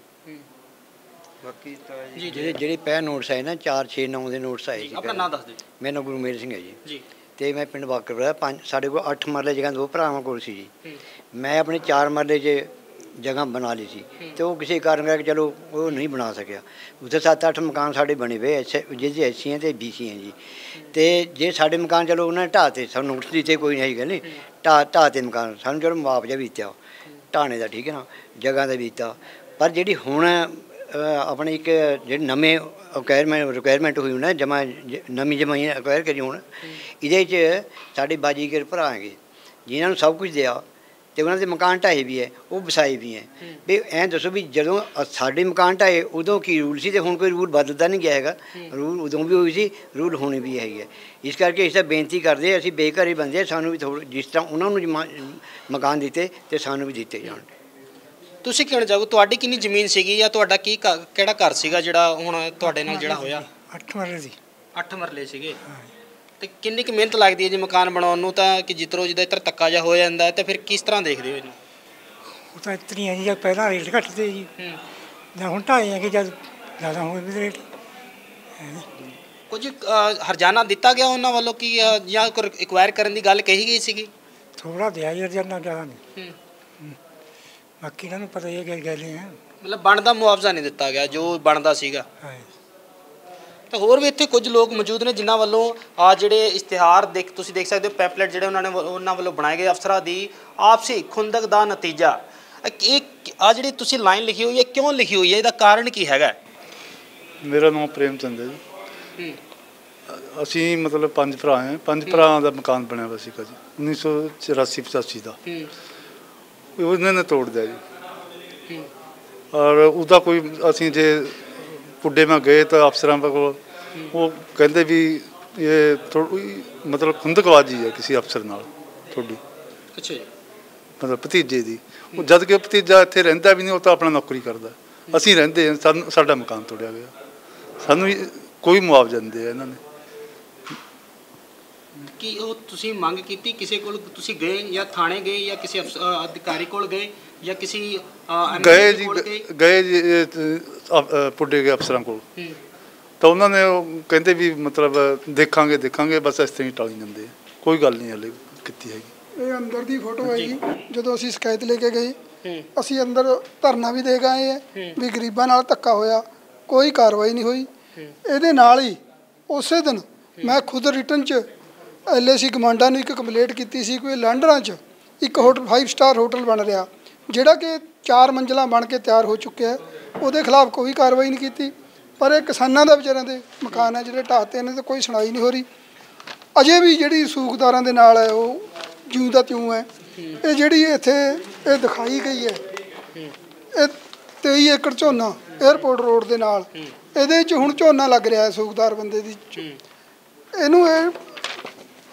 ਬਾਕੀ ਤਾਂ ਜੀ ਜਿਹੜੇ ਪਹਿ ਨੋਟਿਸ ਆਏ ਨਾ 4-6-9 ਦੇ ਨੋਟਿਸ ਆਏ ਸੀ। ਆਪਣਾ ਨਾਮ ਦੱਸ ਦਿਓ। ਮੇਰਾ ਨਾਮ ਗੁਰਮੇਲ ਸਿੰਘ ਹੈ ਜੀ। ਤੇ ਮੈਂ ਪਿੰਡ ਬਾਕਰਪੁਰ ਸਾਡੇ ਕੋਲ 8 ਮਰਲੇ ਜਗ੍ਹਾ 2 ਭਰਾਵਾਂ ਕੋਲ ਸੀ ਜੀ। ਮੈਂ ਆਪਣੇ 4 ਮਰਲੇ 'ਚ ਜਗ੍ਹਾ ਬਣਾ ਲਈ ਸੀ ਤੇ ਉਹ ਕਿਸੇ ਕਾਰਨ ਕਰਕੇ ਚਲੋ ਉਹ ਨਹੀਂ ਬਣਾ ਸਕਿਆ। ਉੱਥੇ 7-8 ਮਕਾਨ ਸਾਡੇ ਬਣੇ ਹੋਏ ਜਿਹਦੇ SC ਹੈ ਤੇ BC ਹੈ ਜੀ। ਤੇ ਜੇ ਸਾਡੇ ਮਕਾਨ ਚਲੋ ਉਹਨਾਂ ਨੇ ਢਾਹ ਤੇ, ਸਾਨੂੰ ਨੋਟਿਸ ਦਿੱਤੇ ਕੋਈ ਨਹੀਂ ਗੱਲ ਨਹੀਂ, ਢਾਹ ਤੇ ਮਕਾਨ ਸਾਨੂੰ ਚਲੋ ਮੁਆਵਜ਼ਾ ਵੀ ਦਿੱਤਾ ਢਾਣੇ ਦਾ, ਠੀਕ ਹੈ ਨਾ, ਜਗ੍ਹਾ ਦਾ ਵੀ ਦਿੱਤਾ। ਪਰ ਜਿਹੜੀ ਹੁਣ ਆਪਣੇ ਇੱਕ ਜਿਹੜੇ ਨਵੇਂ ਰਿਕੁਆਇਰਮੈਂਟ ਹੋਈ ਨਾ ਨਵੀਂ ਜਮਾਈ ਅਕਵਾਇਰ ਕਰੀ ਹੁਣ, ਇਹਦੇ 'ਚ ਸਾਡੇ ਬਾਜੀਗਰ ਭਰਾ ਹੈਗੇ ਜਿਨ੍ਹਾਂ ਨੂੰ ਸਭ ਕੁਝ ਦਿਆ ਤੇ ਉਹਨਾਂ ਦੇ ਮਕਾਨ ਢਾਏ ਵੀ ਹੈ, ਉਹ ਵਸਾਏ ਵੀ ਹੈ। ਵੀ ਐਂ ਦੱਸੋ ਵੀ ਜਦੋਂ ਸਾਡੇ ਮਕਾਨ ਢਾਏ ਉਦੋਂ ਕੀ ਰੂਲ ਸੀ ਤੇ ਹੁਣ ਕੋਈ ਰੂਲ ਬਦਲਦਾ ਨਹੀਂ ਗਿਆ ਹੈਗਾ। ਰੂਲ ਉਦੋਂ ਵੀ ਹੋਈ ਸੀ, ਰੂਲ ਹੁਣ ਵੀ ਹੈਗੀ ਹੈ। ਇਸ ਕਰਕੇ ਅਸੀਂ ਤਾਂ ਬੇਨਤੀ ਕਰਦੇ, ਅਸੀਂ ਬੇਘਰ ਹੀ ਬੰਦੇ, ਸਾਨੂੰ ਵੀ ਜਿਸ ਤਰ੍ਹਾਂ ਉਹਨਾਂ ਨੂੰ ਮਕਾਨ ਦਿੱਤੇ ਤੇ ਸਾਨੂੰ ਵੀ ਦਿੱਤੇ ਜਾਣ। ਤੁਸੀਂ ਕਹਿਣਾ ਚਾਹੋ ਤੁਹਾਡੀ ਕਿੰਨੀ ਜ਼ਮੀਨ ਸੀਗੀ ਜਾਂ ਤੁਹਾਡਾ ਕਿਹੜਾ ਘਰ ਸੀਗਾ ਜਿਹੜਾ ਹੁਣ ਤੁਹਾਡੇ ਨਾਲ ਜਿਹੜਾ ਹੋਇਆ? 8 ਮਰਲੇ ਸੀ। 8 ਮਰਲੇ ਸੀਗੇ। ਤੇ ਕਿੰਨੀ ਕੁ ਮਿਹਨਤ ਲੱਗਦੀ ਹੈ ਜੀ ਮਕਾਨ ਬਣਾਉਣ ਨੂੰ? ਤਾਂ ਕਿ ਜਿੱਧਰੋਂ ਜਿੱਦਾਂ ਇੱਧਰ ਧੱਕਾ ਜਿਹਾ ਹੋ ਜਾਂਦਾ ਤੇ ਫਿਰ ਕਿਸ ਤਰ੍ਹਾਂ ਦੇਖਦੇ ਹੋ ਇਹਨੂੰ? ਉਹ ਤਾਂ ਇਤਨੀ ਹੈ ਜੀ, ਜਦ ਪਹਿਲਾਂ ਰੇਟ ਘੱਟ ਤੇ ਜੀ, ਜਾਂ ਹੁਣ ਢਾਏ ਆ ਕਿ ਜਦ ਜ਼ਿਆਦਾ ਹੋਏ ਵੀ ਰੇਟ। ਕੁਝ ਹਰਜਾਨਾ ਦਿੱਤਾ ਗਿਆ ਉਹਨਾਂ ਵੱਲੋਂ ਕਿ ਜਾਂ ਕੋਈ ਇਕਵਾਇਰ ਕਰਨ ਦੀ ਗੱਲ ਕਹੀ ਗਈ ਸੀਗੀ? ਥੋੜਾ ਦਿਆ ਜੀ ਹਰਜਾਨਾ, ਜ਼ਿਆਦਾ ਨਹੀਂ। ਬਾਕੀ ਇਹਨਾਂ ਨੂੰ ਪਤਾ ਹੀ ਹੈ ਗੱਲ ਹੈ, ਮਤਲਬ ਬਣਦਾ ਮੁਆਵਜ਼ਾ ਨਹੀਂ ਦਿੱਤਾ ਗਿਆ ਜੋ ਬਣਦਾ ਸੀਗਾ। ਤਾਂ ਹੋਰ ਵੀ ਇੱਥੇ ਕੁਝ ਲੋਕ ਮੌਜੂਦ ਨੇ ਜਿਨ੍ਹਾਂ ਵੱਲੋਂ ਜਿਹੜੇ ਇਸ਼ਤਿਹਾਰ ਤੁਸੀਂ ਦੇਖ ਸਕਦੇ ਹੋ, ਪੈਂਪਲੇਟ ਜਿਹੜੇ ਉਹਨਾਂ ਵੱਲੋਂ ਬਣਾਏ ਗਏ ਅਫਸਰਾਂ ਦੀ ਆਪਸੀ ਖੁੰਦਕ ਦਾ ਨਤੀਜਾ। ਇਹ ਜਿਹੜੀ ਤੁਸੀਂ ਲਾਈਨ ਲਿਖੀ ਹੋਈ ਹੈ, ਕਿਉਂ ਲਿਖੀ ਹੋਈ ਹੈ? ਇਹਦਾ ਕਾਰਨ ਕੀ ਹੈਗਾ? ਮੇਰਾ ਨਾਮ ਪ੍ਰੇਮ ਚੰਦ ਹੈ ਜੀ। ਅਸੀਂ ਮਤਲਬ 5 ਭਰਾ ਹਾਂ। 5 ਭਰਾਵਾਂ ਦਾ ਮਕਾਨ ਬਣਿਆ ਹੋਇਆ ਸੀਗਾ ਜੀ 1984-85 ਦਾ। ਉਹਨਾਂ ਨੇ ਤੋੜ ਦਿਆ ਜੀ। ਔਰ ਉਹਦਾ ਕੋਈ ਅਸੀਂ ਜੇ ਪੁੱਡੇ ਮੈਂ ਗਏ ਤਾਂ ਅਫਸਰਾਂ ਕੋਲ ਉਹ ਕਹਿੰਦੇ ਵੀ ਇਹ ਥੋੜੀ ਮਤਲਬ ਖੁੰਦਕਬਾਜ਼ੀ ਹੈ ਕਿਸੇ ਅਫਸਰ ਨਾਲ ਤੁਹਾਡੀ। ਅੱਛਾ ਜੀ। ਮਤਲਬ ਭਤੀਜੇ ਦੀ। ਉਹ ਜਦ ਕਿ ਭਤੀਜਾ ਇੱਥੇ ਰਹਿੰਦਾ ਵੀ ਨਹੀਂ, ਉਹ ਤਾਂ ਆਪਣਾ ਨੌਕਰੀ ਕਰਦਾ। ਅਸੀਂ ਰਹਿੰਦੇ ਹਾਂ, ਸਾਡਾ ਮਕਾਨ ਤੋੜਿਆ ਗਿਆ, ਸਾਨੂੰ ਕੋਈ ਮੁਆਵਜ਼ਾ ਨਹੀਂ ਦਿਆ ਇਹਨਾਂ ਨੇ। ਕੀ ਉਹ ਤੁਸੀਂ ਮੰਗ ਕੀਤੀ ਕਿਸੇ ਕੋਲ? ਤੁਸੀਂ ਗਏ ਜਾਂ ਥਾਣੇ ਗਏ ਜਾਂ ਕਿਸੇ ਅਧਿਕਾਰੀ ਕੋਲ ਗਏ ਜਾਂ ਕਿਸੇ ਗਏ ਜੀ ਪੁੱਡੇ ਗਏ ਅਫਸਰਾਂ ਕੋਲ, ਤਾਂ ਉਹਨਾਂ ਨੇ ਉਹ ਕਹਿੰਦੇ ਵੀ ਮਤਲਬ ਦੇਖਾਂਗੇ ਬਸ ਇਸ ਤਰ੍ਹਾਂ ਹੀ ਟਾਲੀ ਜਾਂਦੇ, ਕੋਈ ਗੱਲ ਨਹੀਂ ਹਲੇ ਕੀਤੀ ਹੈਗੀ। ਇਹ ਅੰਦਰ ਦੀ ਫੋਟੋ ਹੈ ਜੀ। ਜਦੋਂ ਅਸੀਂ ਸ਼ਿਕਾਇਤ ਲੈ ਕੇ ਗਏ, ਅਸੀਂ ਅੰਦਰ ਧਰਨਾ ਵੀ ਦੇ ਗਏ ਹੈ ਵੀ ਗਰੀਬਾਂ ਨਾਲ ਧੱਕਾ ਹੋਇਆ, ਕੋਈ ਕਾਰਵਾਈ ਨਹੀਂ ਹੋਈ। ਇਹਦੇ ਨਾਲ ਹੀ ਉਸੇ ਦਿਨ ਮੈਂ ਖੁਦ ਰਿਟਨ 'ਚ LAC ਕਮਾਂਡਾ ਨੂੰ ਇੱਕ ਕੰਪਲੇਂਟ ਕੀਤੀ ਸੀ। ਕੋਈ ਲਾਂਡਰਾਂ 'ਚ ਇੱਕ ਹੋਟਲ 5 ਸਟਾਰ ਹੋਟਲ ਬਣ ਰਿਹਾ ਜਿਹੜਾ ਕਿ 4 ਮੰਜ਼ਿਲਾਂ ਬਣ ਕੇ ਤਿਆਰ ਹੋ ਚੁੱਕਿਆ, ਉਹਦੇ ਖਿਲਾਫ ਕੋਈ ਕਾਰਵਾਈ ਨਹੀਂ ਕੀਤੀ। ਪਰ ਇਹ ਕਿਸਾਨਾਂ ਦਾ ਵਿਚਾਰਿਆਂ ਦੇ ਮਕਾਨ ਹੈ ਜਿਹੜੇ ਢਾਹਤੇ ਨੇ, ਤੇ ਕੋਈ ਸੁਣਾਈ ਨਹੀਂ ਹੋ ਰਹੀ। ਅਜੇ ਵੀ ਜਿਹੜੀ ਸੂਕਦਾਰਾਂ ਦੇ ਨਾਲ ਹੈ ਉਹ ਜਿਉਂ ਦਾ ਤਿਉਂ ਹੈ। ਇਹ ਜਿਹੜੀ ਇੱਥੇ ਇਹ ਦਿਖਾਈ ਗਈ ਹੈ, ਇਹ 23 ਏਕੜ ਝੋਨਾ 에ਅਰਪੋਰਟ ਰੋਡ ਦੇ ਨਾਲ, ਇਹਦੇ 'ਚ ਹੁਣ ਝੋਨਾ ਲੱਗ ਰਿਹਾ ਹੈ ਸੂਕਦਾਰ ਬੰਦੇ ਦੀ। ਇਹਨੂੰ ਇਹ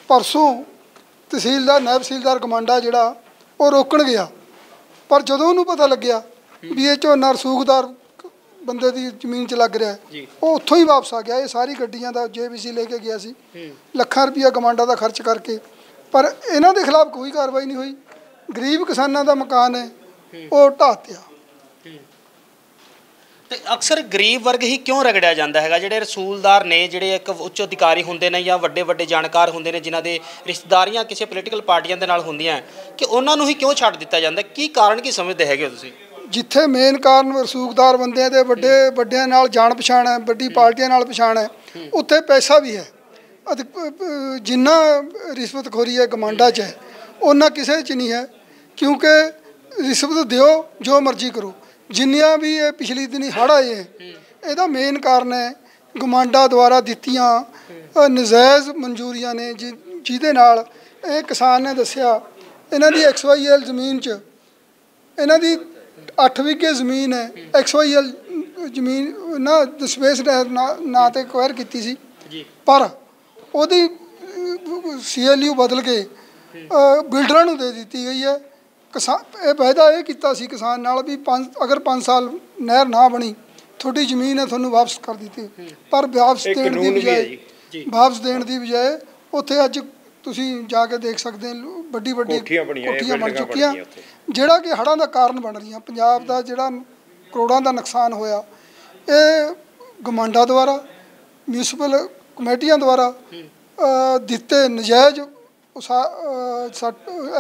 ਪਰਸੋਂ ਤਹਿਸੀਲਦਾਰ ਨਾਇਬ ਤਹਿਸੀਲਦਾਰ ਕਮਾਂਡਾ ਜਿਹੜਾ ਉਹ ਰੋਕਣ ਗਿਆ, ਪਰ ਜਦੋਂ ਉਹਨੂੰ ਪਤਾ ਲੱਗਿਆ ਵੀ ਇਹ ਝੋਨਾ ਰਸੂਖਦਾਰ ਬੰਦੇ ਦੀ ਜ਼ਮੀਨ 'ਚ ਲੱਗ ਰਿਹਾ, ਉਹ ਉੱਥੋਂ ਹੀ ਵਾਪਸ ਆ ਗਿਆ। ਇਹ ਸਾਰੀ ਗੱਡੀਆਂ ਦਾ JBC ਲੈ ਕੇ ਗਿਆ ਸੀ, ਲੱਖਾਂ ਰੁਪਈਆ ਕਮਾਂਡਾ ਦਾ ਖਰਚ ਕਰਕੇ, ਪਰ ਇਹਨਾਂ ਦੇ ਖਿਲਾਫ ਕੋਈ ਕਾਰਵਾਈ ਨਹੀਂ ਹੋਈ। ਗਰੀਬ ਕਿਸਾਨਾਂ ਦਾ ਮਕਾਨ ਹੈ ਉਹ ਢਾਹ ਤਿਆ। ਤੇ ਅਕਸਰ ਗਰੀਬ ਵਰਗ ਹੀ ਕਿਉਂ ਰਗੜਿਆ ਜਾਂਦਾ ਹੈਗਾ? ਜਿਹੜੇ ਰਸੂਲਦਾਰ ਨੇ, ਜਿਹੜੇ ਇੱਕ ਉੱਚ ਅਧਿਕਾਰੀ ਹੁੰਦੇ ਨੇ ਜਾਂ ਵੱਡੇ ਜਾਣਕਾਰ ਹੁੰਦੇ ਨੇ ਜਿਨ੍ਹਾਂ ਦੇ ਰਿਸ਼ਤੇਦਾਰੀਆਂ ਕਿਸੇ ਪੋਲੀਟੀਕਲ ਪਾਰਟੀਆਂ ਦੇ ਨਾਲ ਹੁੰਦੀਆਂ, ਕਿ ਉਹਨਾਂ ਨੂੰ ਹੀ ਕਿਉਂ ਛੱਡ ਦਿੱਤਾ ਜਾਂਦਾ? ਕੀ ਕਾਰਨ ਕੀ ਸਮਝਦੇ ਹੈਗੇ ਹੋ ਤੁਸੀਂ? ਜਿੱਥੇ ਮੇਨ ਕਾਰਨ ਰਸੂਖਦਾਰ ਬੰਦਿਆਂ ਦੇ ਵੱਡਿਆਂ ਨਾਲ ਜਾਣ ਪਛਾਣ ਹੈ, ਵੱਡੀ ਪਾਰਟੀਆਂ ਨਾਲ ਪਛਾਣ ਹੈ, ਉੱਥੇ ਪੈਸਾ ਵੀ ਹੈ। ਜਿੰਨਾ ਰਿਸ਼ਵਤਖੋਰੀ ਹੈ ਕਮਾਂਡਾ 'ਚ ਹੈ, ਉਹਨਾਂ ਕਿਸੇ 'ਚ ਨਹੀਂ ਹੈ, ਕਿਉਂਕਿ ਰਿਸ਼ਵਤ ਦਿਓ ਜੋ ਮਰਜ਼ੀ ਕਰੋ। ਜਿੰਨੀਆਂ ਵੀ ਇਹ ਪਿਛਲੀ ਦਿਨੀ ਹੜ੍ਹ ਆਏ ਹੈ, ਇਹਦਾ ਮੇਨ ਕਾਰਨ ਹੈ ਕਮਾਂਡਾ ਦੁਆਰਾ ਦਿੱਤੀਆਂ ਨਜਾਇਜ਼ ਮਨਜ਼ੂਰੀਆਂ ਨੇ, ਜਿਹਦੇ ਨਾਲ ਇਹ ਕਿਸਾਨ ਨੇ ਦੱਸਿਆ ਇਹਨਾਂ ਦੀ XYL ਜ਼ਮੀਨ 'ਚ ਇਹਨਾਂ ਦੀ 8 ਵਿਗੇ ਜ਼ਮੀਨ ਹੈ। XYL ਜ਼ਮੀਨ ਨਾ ਦਸਵੇਸ਼ ਨਾਂ 'ਤੇ ਐਕਵਾਇਰ ਕੀਤੀ ਸੀ, ਪਰ ਉਹਦੀ CLU ਬਦਲ ਕੇ ਬਿਲਡਰਾਂ ਨੂੰ ਦੇ ਦਿੱਤੀ ਗਈ ਹੈ। ਇਹ ਵਾਅਦਾ ਇਹ ਕੀਤਾ ਸੀ ਕਿਸਾਨ ਨਾਲ ਵੀ ਅਗਰ 5 ਸਾਲ ਨਹਿਰ ਨਾ ਬਣੀ ਤੁਹਾਡੀ ਜ਼ਮੀਨ ਹੈ ਤੁਹਾਨੂੰ ਵਾਪਸ ਕਰ ਦਿੱਤੀ, ਪਰ ਵਾਪਸ ਦੇਣ ਦੀ ਬਜਾਏ ਉੱਥੇ ਅੱਜ ਤੁਸੀਂ ਜਾ ਕੇ ਦੇਖ ਸਕਦੇ ਹੋ ਵੱਡੀ ਕੋਠੀਆਂ ਬਣ ਚੁੱਕੀਆਂ, ਜਿਹੜਾ ਕਿ ਹੜ੍ਹਾਂ ਦਾ ਕਾਰਨ ਬਣ ਰਹੀਆਂ। ਪੰਜਾਬ ਦਾ ਜਿਹੜਾ ਕਰੋੜਾਂ ਦਾ ਨੁਕਸਾਨ ਹੋਇਆ, ਇਹ ਗਮਾਂਡਾ ਦੁਆਰਾ, ਮਿਊਨਿਸਪਲ ਕਮੇਟੀਆਂ ਦੁਆਰਾ ਦਿੱਤੇ ਨਜਾਇਜ਼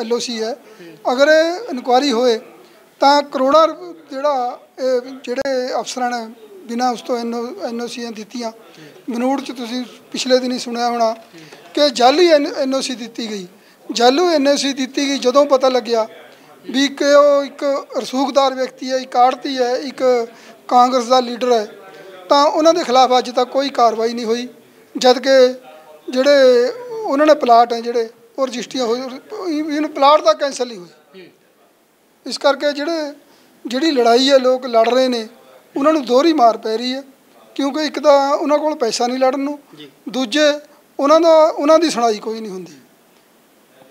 LOC ਹੈ। ਅਗਰ ਇਹ ਇਨਕੁਆਇਰੀ ਹੋਏ ਤਾਂ ਕਰੋੜਾਂ ਜਿਹੜੇ ਅਫਸਰਾਂ ਨੇ ਬਿਨਾਂ ਉਸ ਤੋਂ NOCਆਂ ਦਿੱਤੀਆਂ। ਬਨੂੜ 'ਚ ਤੁਸੀਂ ਪਿਛਲੇ ਦਿਨ ਹੀ ਸੁਣਿਆ ਹੋਣਾ ਕਿ ਜਾਲੀ NOC ਦਿੱਤੀ ਗਈ, ਜਾਲੂ NOC ਦਿੱਤੀ ਗਈ। ਜਦੋਂ ਪਤਾ ਲੱਗਿਆ ਵੀ ਕਿ ਉਹ ਇੱਕ ਰਸੂਖਦਾਰ ਵਿਅਕਤੀ ਹੈ, ਇੱਕ ਆੜਤੀ ਹੈ, ਇੱਕ ਕਾਂਗਰਸ ਦਾ ਲੀਡਰ ਹੈ, ਤਾਂ ਉਹਨਾਂ ਦੇ ਖਿਲਾਫ ਅੱਜ ਤੱਕ ਕੋਈ ਕਾਰਵਾਈ ਨਹੀਂ ਹੋਈ। ਜਦ ਕਿ ਜਿਹੜੇ ਉਹਨਾਂ ਨੇ ਪਲਾਟ ਹੈ ਜਿਹੜੇ ਉਹ ਰਜਿਸਟਰੀਆਂ ਹੋਈ, ਪਲਾਟ ਤਾਂ ਕੈਂਸਲ ਹੀ ਹੋਈ। ਇਸ ਕਰਕੇ ਜਿਹੜੀ ਲੜਾਈ ਹੈ ਲੋਕ ਲੜ ਰਹੇ ਨੇ ਉਹਨਾਂ ਨੂੰ ਦੋਹਰੀ ਮਾਰ ਪੈ ਰਹੀ ਹੈ, ਕਿਉਂਕਿ ਇੱਕ ਤਾਂ ਉਹਨਾਂ ਕੋਲ ਪੈਸਾ ਨਹੀਂ ਲੜਨ ਨੂੰ, ਦੂਜੇ ਉਹਨਾਂ ਦੀ ਸੁਣਾਈ ਕੋਈ ਨਹੀਂ ਹੁੰਦੀ।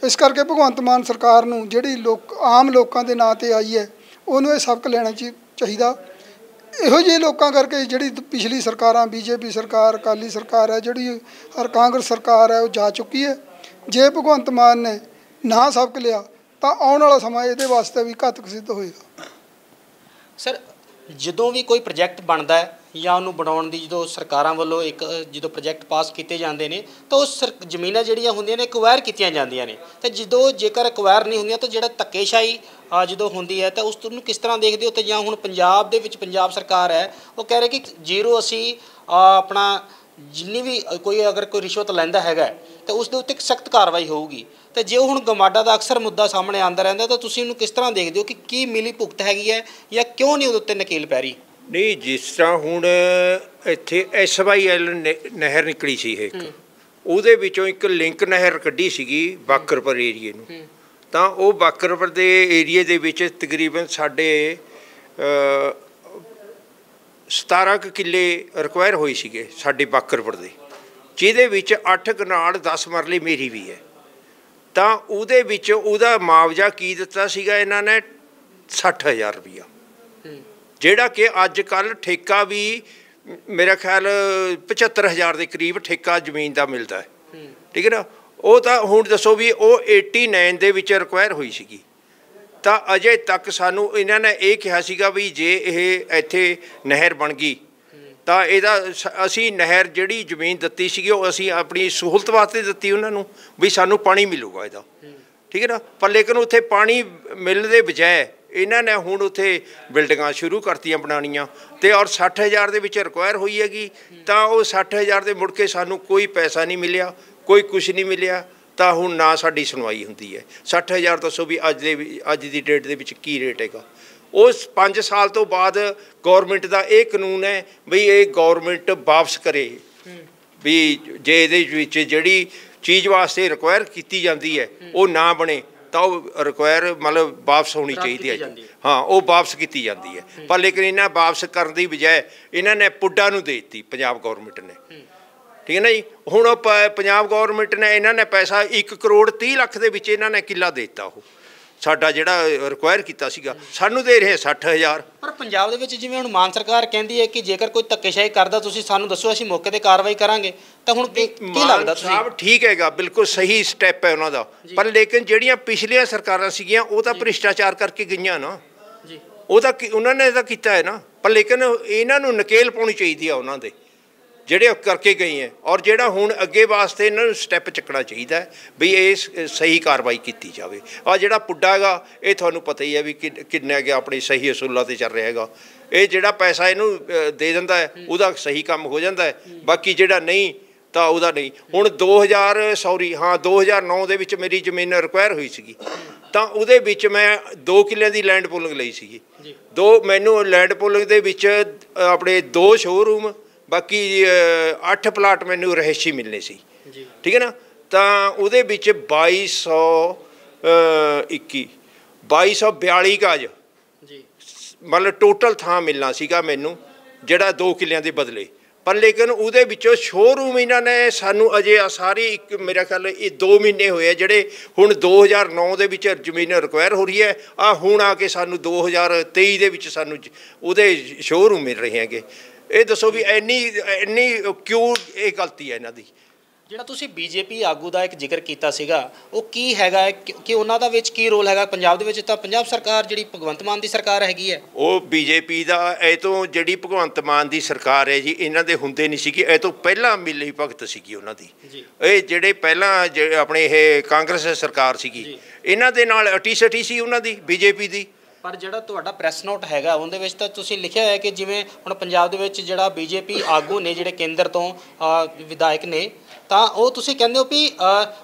ਇਸ ਕਰਕੇ ਭਗਵੰਤ ਮਾਨ ਸਰਕਾਰ ਨੂੰ ਜਿਹੜੀ ਆਮ ਲੋਕਾਂ ਦੇ ਨਾਂ 'ਤੇ ਆਈ ਹੈ ਉਹਨੂੰ ਇਹ ਸਬਕ ਲੈਣਾ ਚਾਹੀਦਾ। ਇਹੋ ਜਿਹੇ ਲੋਕਾਂ ਕਰਕੇ ਜਿਹੜੀ ਪਿਛਲੀ ਸਰਕਾਰਾਂ BJP ਸਰਕਾਰ, ਅਕਾਲੀ ਸਰਕਾਰ ਹੈ, ਜਿਹੜੀ ਕਾਂਗਰਸ ਸਰਕਾਰ ਹੈ ਉਹ ਜਾ ਚੁੱਕੀ ਹੈ। ਜੇ ਭਗਵੰਤ ਮਾਨ ਨੇ ਨਾ ਸਬਕ ਲਿਆ ਤਾਂ ਆਉਣ ਵਾਲਾ ਸਮਾਂ ਇਹਦੇ ਵਾਸਤੇ ਵੀ ਘਾਤਕ ਸਿੱਧ ਹੋਏਗਾ। ਸਰ, ਜਦੋਂ ਵੀ ਕੋਈ ਪ੍ਰੋਜੈਕਟ ਬਣਦਾ ਹੈ ਜਾਂ ਉਹਨੂੰ ਬਣਾਉਣ ਦੀ ਜਦੋਂ ਸਰਕਾਰਾਂ ਵੱਲੋਂ ਜਦੋਂ ਪ੍ਰੋਜੈਕਟ ਪਾਸ ਕੀਤੇ ਜਾਂਦੇ ਨੇ ਤਾਂ ਉਹ ਜ਼ਮੀਨਾਂ ਜਿਹੜੀਆਂ ਹੁੰਦੀਆਂ ਨੇ ਐਕਵਾਇਰ ਕੀਤੀਆਂ ਜਾਂਦੀਆਂ ਨੇ, ਅਤੇ ਜੇਕਰ ਐਕਵਾਇਰ ਨਹੀਂ ਹੁੰਦੀਆਂ ਤਾਂ ਜਿਹੜਾ ਧੱਕੇਸ਼ਾਹੀ ਜਦੋਂ ਹੁੰਦੀ ਹੈ ਤਾਂ ਉਸ ਨੂੰ ਕਿਸ ਤਰ੍ਹਾਂ ਦੇਖਦੇ ਹੋ? ਅਤੇ ਜਾਂ ਹੁਣ ਪੰਜਾਬ ਦੇ ਵਿੱਚ ਪੰਜਾਬ ਸਰਕਾਰ ਹੈ ਉਹ ਕਹਿ ਰਹੇ ਕਿ ਜ਼ੀਰੋ ਅਸੀਂ ਆਪਣਾ ਜਿੰਨੀ ਵੀ ਅਗਰ ਕੋਈ ਰਿਸ਼ਵਤ ਲੈਂਦਾ ਹੈਗਾ ਤਾਂ ਉਸ ਦੇ ਉੱਤੇ ਇੱਕ ਸਖਤ ਕਾਰਵਾਈ ਹੋਊਗੀ, ਅਤੇ ਜੇ ਹੁਣ ਗਮਾਡਾ ਦਾ ਅਕਸਰ ਮੁੱਦਾ ਸਾਹਮਣੇ ਆਉਂਦਾ ਰਹਿੰਦਾ ਤਾਂ ਤੁਸੀਂ ਉਹਨੂੰ ਕਿਸ ਤਰ੍ਹਾਂ ਦੇਖਦੇ ਹੋ ਕਿ ਕੀ ਮਿਲੀ ਭੁਗਤ ਹੈਗੀ ਹੈ ਜਾਂ ਕਿਉਂ ਨਹੀਂ ਉਹਦੇ ਉੱਤੇ ਨਕੇਲ ਪੈ ਰਹੀ? ਨਹੀਂ, ਜਿਸ ਤਰ੍ਹਾਂ ਹੁਣ ਇੱਥੇ SYL ਨਹਿਰ ਨਿਕਲੀ ਸੀ ਇੱਕ, ਉਹਦੇ ਵਿੱਚੋਂ ਇੱਕ ਲਿੰਕ ਨਹਿਰ ਕੱਢੀ ਸੀਗੀ ਬਾਕਰਪੁਰ ਏਰੀਏ ਨੂੰ, ਤਾਂ ਉਹ ਬਾਕਰਪੁਰ ਦੇ ਏਰੀਏ ਦੇ ਵਿੱਚ ਤਕਰੀਬਨ ਸਾਡੇ 17 ਕਿੱਲੇ ਰਿਕਵਾਇਰ ਹੋਏ ਸੀਗੇ ਸਾਡੇ ਬਾਕਰਪੁਰ ਦੇ, ਜਿਹਦੇ ਵਿੱਚ 8 ਕਨਾਲ 10 ਮਰਲੇ ਮੇਰੀ ਵੀ ਹੈ। ਤਾਂ ਉਹਦੇ ਵਿੱਚ ਉਹਦਾ ਮੁਆਵਜ਼ਾ ਕੀ ਦਿੱਤਾ ਸੀਗਾ ਇਹਨਾਂ ਨੇ? 60,000 ਰੁਪਈਆ, ਜਿਹੜਾ ਕਿ ਅੱਜ ਕੱਲ੍ਹ ਠੇਕਾ ਵੀ ਮੇਰਾ ਖਿਆਲ 75,000 ਦੇ ਕਰੀਬ ਠੇਕਾ ਜ਼ਮੀਨ ਦਾ ਮਿਲਦਾ ਹੈ, ਠੀਕ ਹੈ ਨਾ। ਉਹ ਤਾਂ ਹੁਣ ਦੱਸੋ ਵੀ ਉਹ 89 ਦੇ ਵਿੱਚ ਰਿਕਵਾਇਰ ਹੋਈ ਸੀਗੀ, ਤਾਂ ਅਜੇ ਤੱਕ ਸਾਨੂੰ ਇਹਨਾਂ ਨੇ ਇਹ ਕਿਹਾ ਸੀਗਾ ਵੀ ਜੇ ਇਹ ਇੱਥੇ ਨਹਿਰ ਬਣ ਗਈ ਤਾਂ ਇਹਦਾ ਅਸੀਂ ਨਹਿਰ ਜਿਹੜੀ ਜ਼ਮੀਨ ਦਿੱਤੀ ਸੀਗੀ ਉਹ ਅਸੀਂ ਆਪਣੀ ਸਹੂਲਤ ਵਾਸਤੇ ਦਿੱਤੀ ਉਹਨਾਂ ਨੂੰ ਵੀ ਸਾਨੂੰ ਪਾਣੀ ਮਿਲੂਗਾ ਇਹਦਾ, ਠੀਕ ਹੈ ਨਾ। ਪਰ ਲੇਕਿਨ ਉੱਥੇ ਪਾਣੀ ਮਿਲਣ ਦੇ ਬਜਾਏ ਇਹਨਾਂ ਨੇ ਹੁਣ ਉੱਥੇ ਬਿਲਡਿੰਗਾਂ ਸ਼ੁਰੂ ਕਰਤੀਆਂ ਬਣਾਉਣੀਆਂ, ਅਤੇ ਔਰ 60,000 ਦੇ ਵਿੱਚ ਰਿਕਵਾਇਰ ਹੋਈ ਹੈਗੀ, ਤਾਂ ਉਹ 60,000 ਦੇ ਮੁੜ ਕੇ ਸਾਨੂੰ ਕੋਈ ਪੈਸਾ ਨਹੀਂ ਮਿਲਿਆ, ਕੋਈ ਕੁਛ ਨਹੀਂ ਮਿਲਿਆ, ਤਾਂ ਹੁਣ ਨਾ ਸਾਡੀ ਸੁਣਵਾਈ ਹੁੰਦੀ ਹੈ। 60,000 ਦੱਸੋ ਵੀ ਅੱਜ ਦੀ ਡੇਟ ਦੇ ਵਿੱਚ ਕੀ ਰੇਟ ਹੈਗਾ? ਉਸ 5 ਸਾਲ ਤੋਂ ਬਾਅਦ ਗੌਰਮੈਂਟ ਦਾ ਇਹ ਕਾਨੂੰਨ ਹੈ ਵੀ ਇਹ ਗੌਰਮੈਂਟ ਵਾਪਸ ਕਰੇ, ਵੀ ਜੇ ਇਹਦੇ ਵਿੱਚ ਜਿਹੜੀ ਚੀਜ਼ ਵਾਸਤੇ ਰਿਕਵਾਇਰ ਕੀਤੀ ਜਾਂਦੀ ਹੈ ਉਹ ਨਾ ਬਣੇ ਤਾਂ ਉਹ ਰਿਕਵਾਇਰ ਮਤਲਬ ਵਾਪਸ ਹੋਣੀ ਚਾਹੀਦੀ ਹੈ ਜੀ। ਹਾਂ, ਉਹ ਵਾਪਸ ਕੀਤੀ ਜਾਂਦੀ ਹੈ, ਪਰ ਲੇਕਿਨ ਇਹਨਾਂ ਵਾਪਸ ਕਰਨ ਦੀ ਬਜਾਏ ਇਹਨਾਂ ਨੇ ਪੁੱਡਾ ਨੂੰ ਦੇ ਦਿੱਤੀ ਪੰਜਾਬ ਗੌਰਮੈਂਟ ਨੇ, ਠੀਕ ਹੈ ਨਾ ਜੀ। ਹੁਣ ਪੰਜਾਬ ਗੌਰਮੈਂਟ ਨੇ ਇਹਨਾਂ ਨੇ ਪੈਸਾ 1 ਕਰੋੜ 30 ਲੱਖ ਦੇ ਵਿੱਚ ਇਹਨਾਂ ਨੇ ਕਿੱਲਾ ਦੇ ਦਿੱਤਾ, ਉਹ ਸਾਡਾ ਜਿਹੜਾ ਰਿਕਵਾਇਰ ਕੀਤਾ ਸੀਗਾ, ਸਾਨੂੰ ਦੇ ਰਹੇ 60,000। ਪਰ ਪੰਜਾਬ ਦੇ ਵਿੱਚ ਜਿਵੇਂ ਹੁਣ ਮਾਨ ਸਰਕਾਰ ਕਹਿੰਦੀ ਹੈ ਕਿ ਜੇਕਰ ਕੋਈ ਧੱਕੇਸ਼ਾਹੀ ਕਰਦਾ ਤੁਸੀਂ ਸਾਨੂੰ ਦੱਸੋ, ਅਸੀਂ ਮੌਕੇ 'ਤੇ ਕਾਰਵਾਈ ਕਰਾਂਗੇ, ਤਾਂ ਹੁਣ ਕੀ ਲੱਗਦਾ ਸਾਹਿਬ? ਠੀਕ ਹੈਗਾ, ਬਿਲਕੁਲ ਸਹੀ ਸਟੈਪ ਹੈ ਉਹਨਾਂ ਦਾ, ਪਰ ਲੇਕਿਨ ਜਿਹੜੀਆਂ ਪਿਛਲੀਆਂ ਸਰਕਾਰਾਂ ਸੀਗੀਆਂ ਉਹ ਤਾਂ ਭ੍ਰਿਸ਼ਟਾਚਾਰ ਕਰਕੇ ਗਈਆਂ ਨਾ, ਉਹ ਤਾਂ ਉਹਨਾਂ ਨੇ ਤਾਂ ਕੀਤਾ ਹੈ ਨਾ, ਪਰ ਲੇਕਿਨ ਇਹਨਾਂ ਨੂੰ ਨਕੇਲ ਪਾਉਣੀ ਚਾਹੀਦੀ ਆ ਉਹਨਾਂ ਦੇ ਜਿਹੜੇ ਕਰਕੇ ਗਏ ਹੈ, ਔਰ ਜਿਹੜਾ ਹੁਣ ਅੱਗੇ ਵਾਸਤੇ ਇਹਨਾਂ ਨੂੰ ਸਟੈਪ ਚੱਕਣਾ ਚਾਹੀਦਾ ਹੈ ਵੀ ਇਹ ਸਹੀ ਕਾਰਵਾਈ ਕੀਤੀ ਜਾਵੇ। ਆਹ ਜਿਹੜਾ ਪੁੱਡਾ ਹੈਗਾ ਇਹ ਤੁਹਾਨੂੰ ਪਤਾ ਹੀ ਹੈ ਵੀ ਕਿੰਨਾ ਹੈਗਾ ਆਪਣੀ ਸਹੀ ਅਸੂਲਾਂ 'ਤੇ ਚੱਲ ਰਿਹਾ ਹੈਗਾ, ਇਹ ਜਿਹੜਾ ਪੈਸਾ ਇਹਨੂੰ ਦੇ ਦਿੰਦਾ ਹੈ ਉਹਦਾ ਸਹੀ ਕੰਮ ਹੋ ਜਾਂਦਾ ਹੈ, ਬਾਕੀ ਜਿਹੜਾ ਨਹੀਂ ਤਾਂ ਉਹਦਾ ਨਹੀਂ। ਹੁਣ 2009 ਦੇ ਵਿੱਚ ਮੇਰੀ ਜ਼ਮੀਨ ਰਿਕਵਾਇਰ ਹੋਈ ਸੀਗੀ, ਤਾਂ ਉਹਦੇ ਵਿੱਚ ਮੈਂ 2 ਕਿੱਲਿਆਂ ਦੀ ਲੈਂਡ ਪੂਲਿੰਗ ਲਈ ਸੀਗੀ, ਮੈਨੂੰ ਲੈਂਡ ਪੂਲਿੰਗ ਦੇ ਵਿੱਚ ਆਪਣੇ 2 ਸ਼ੋਅਰੂਮ, ਬਾਕੀ 8 ਪਲਾਟ ਮੈਨੂੰ ਰਹਿਸ਼ੀ ਮਿਲਨੇ ਸੀ, ਠੀਕ ਹੈ ਨਾ। ਤਾਂ ਉਹਦੇ ਵਿੱਚ 2242 ਗਜ ਮਤਲਬ ਟੋਟਲ ਥਾਂ ਮਿਲਣਾ ਸੀਗਾ ਮੈਨੂੰ, ਜਿਹੜਾ 2 ਕਿੱਲਿਆਂ ਦੇ ਬਦਲੇ, ਪਰ ਲੇਕਿਨ ਉਹਦੇ ਵਿੱਚੋਂ ਸ਼ੋਅਰੂਮ ਇਹਨਾਂ ਨੇ ਸਾਨੂੰ ਅਜੇ ਸਾਰੀ ਮੇਰਾ ਖਿਆਲ ਇਹ 2 ਮਹੀਨੇ ਹੋਏ ਆ, ਜਿਹੜੇ ਹੁਣ 2009 ਦੇ ਵਿੱਚ ਜ਼ਮੀਨ ਰਿਕਵਾਇਰ ਹੋ ਰਹੀ ਹੈ, ਹੁਣ ਆ ਕੇ ਸਾਨੂੰ 2023 ਦੇ ਵਿੱਚ ਸਾਨੂੰ ਉਹਦੇ ਸ਼ੋਅਰੂਮ ਮਿਲ ਰਹੇ ਹੈਗੇ। ਇਹ ਦੱਸੋ ਵੀ ਇੰਨੀ ਕਿਉਂ ਇਹ ਗਲਤੀ ਹੈ ਇਹਨਾਂ ਦੀ? ਜਿਹੜਾ ਤੁਸੀਂ BJP ਆਗੂ ਦਾ ਇੱਕ ਜ਼ਿਕਰ ਕੀਤਾ ਸੀਗਾ ਉਹ ਕੀ ਹੈਗਾ ਕਿ ਉਹਨਾਂ ਦਾ ਵਿੱਚ ਕੀ ਰੋਲ ਹੈਗਾ ਪੰਜਾਬ ਦੇ ਵਿੱਚ? ਤਾਂ ਪੰਜਾਬ ਸਰਕਾਰ ਜਿਹੜੀ ਭਗਵੰਤ ਮਾਨ ਦੀ ਸਰਕਾਰ ਹੈਗੀ ਹੈ, ਉਹ BJP ਦਾ ਇਹ ਤੋਂ ਜਿਹੜੀ ਭਗਵੰਤ ਮਾਨ ਦੀ ਸਰਕਾਰ ਹੈ ਜੀ, ਇਹਨਾਂ ਦੇ ਹੁੰਦੇ ਨਹੀਂ ਸੀਗੀ, ਇਹ ਤੋਂ ਪਹਿਲਾਂ ਮਿਲੀ ਭਗਤ ਸੀਗੀ ਉਹਨਾਂ ਦੀ। ਇਹ ਜਿਹੜੇ ਪਹਿਲਾਂ ਆਪਣੇ ਇਹ ਕਾਂਗਰਸ ਸਰਕਾਰ ਸੀਗੀ ਇਹਨਾਂ ਦੇ ਨਾਲ ਅਟੀ ਸਟੀ ਸੀ ਉਹਨਾਂ ਦੀ BJP ਦੀ। ਪਰ ਜਿਹੜਾ ਤੁਹਾਡਾ ਪ੍ਰੈਸ ਨੋਟ ਹੈਗਾ ਉਹਦੇ ਵਿੱਚ ਤਾਂ ਤੁਸੀਂ ਲਿਖਿਆ ਹੋਇਆ ਕਿ ਜਿਵੇਂ ਹੁਣ ਪੰਜਾਬ ਦੇ ਵਿੱਚ ਜਿਹੜਾ BJP ਆਗੂ ਨੇ ਜਿਹੜੇ ਕੇਂਦਰ ਤੋਂ ਵਿਧਾਇਕ ਨੇ, ਤਾਂ ਉਹ ਤੁਸੀਂ ਕਹਿੰਦੇ ਹੋ ਵੀ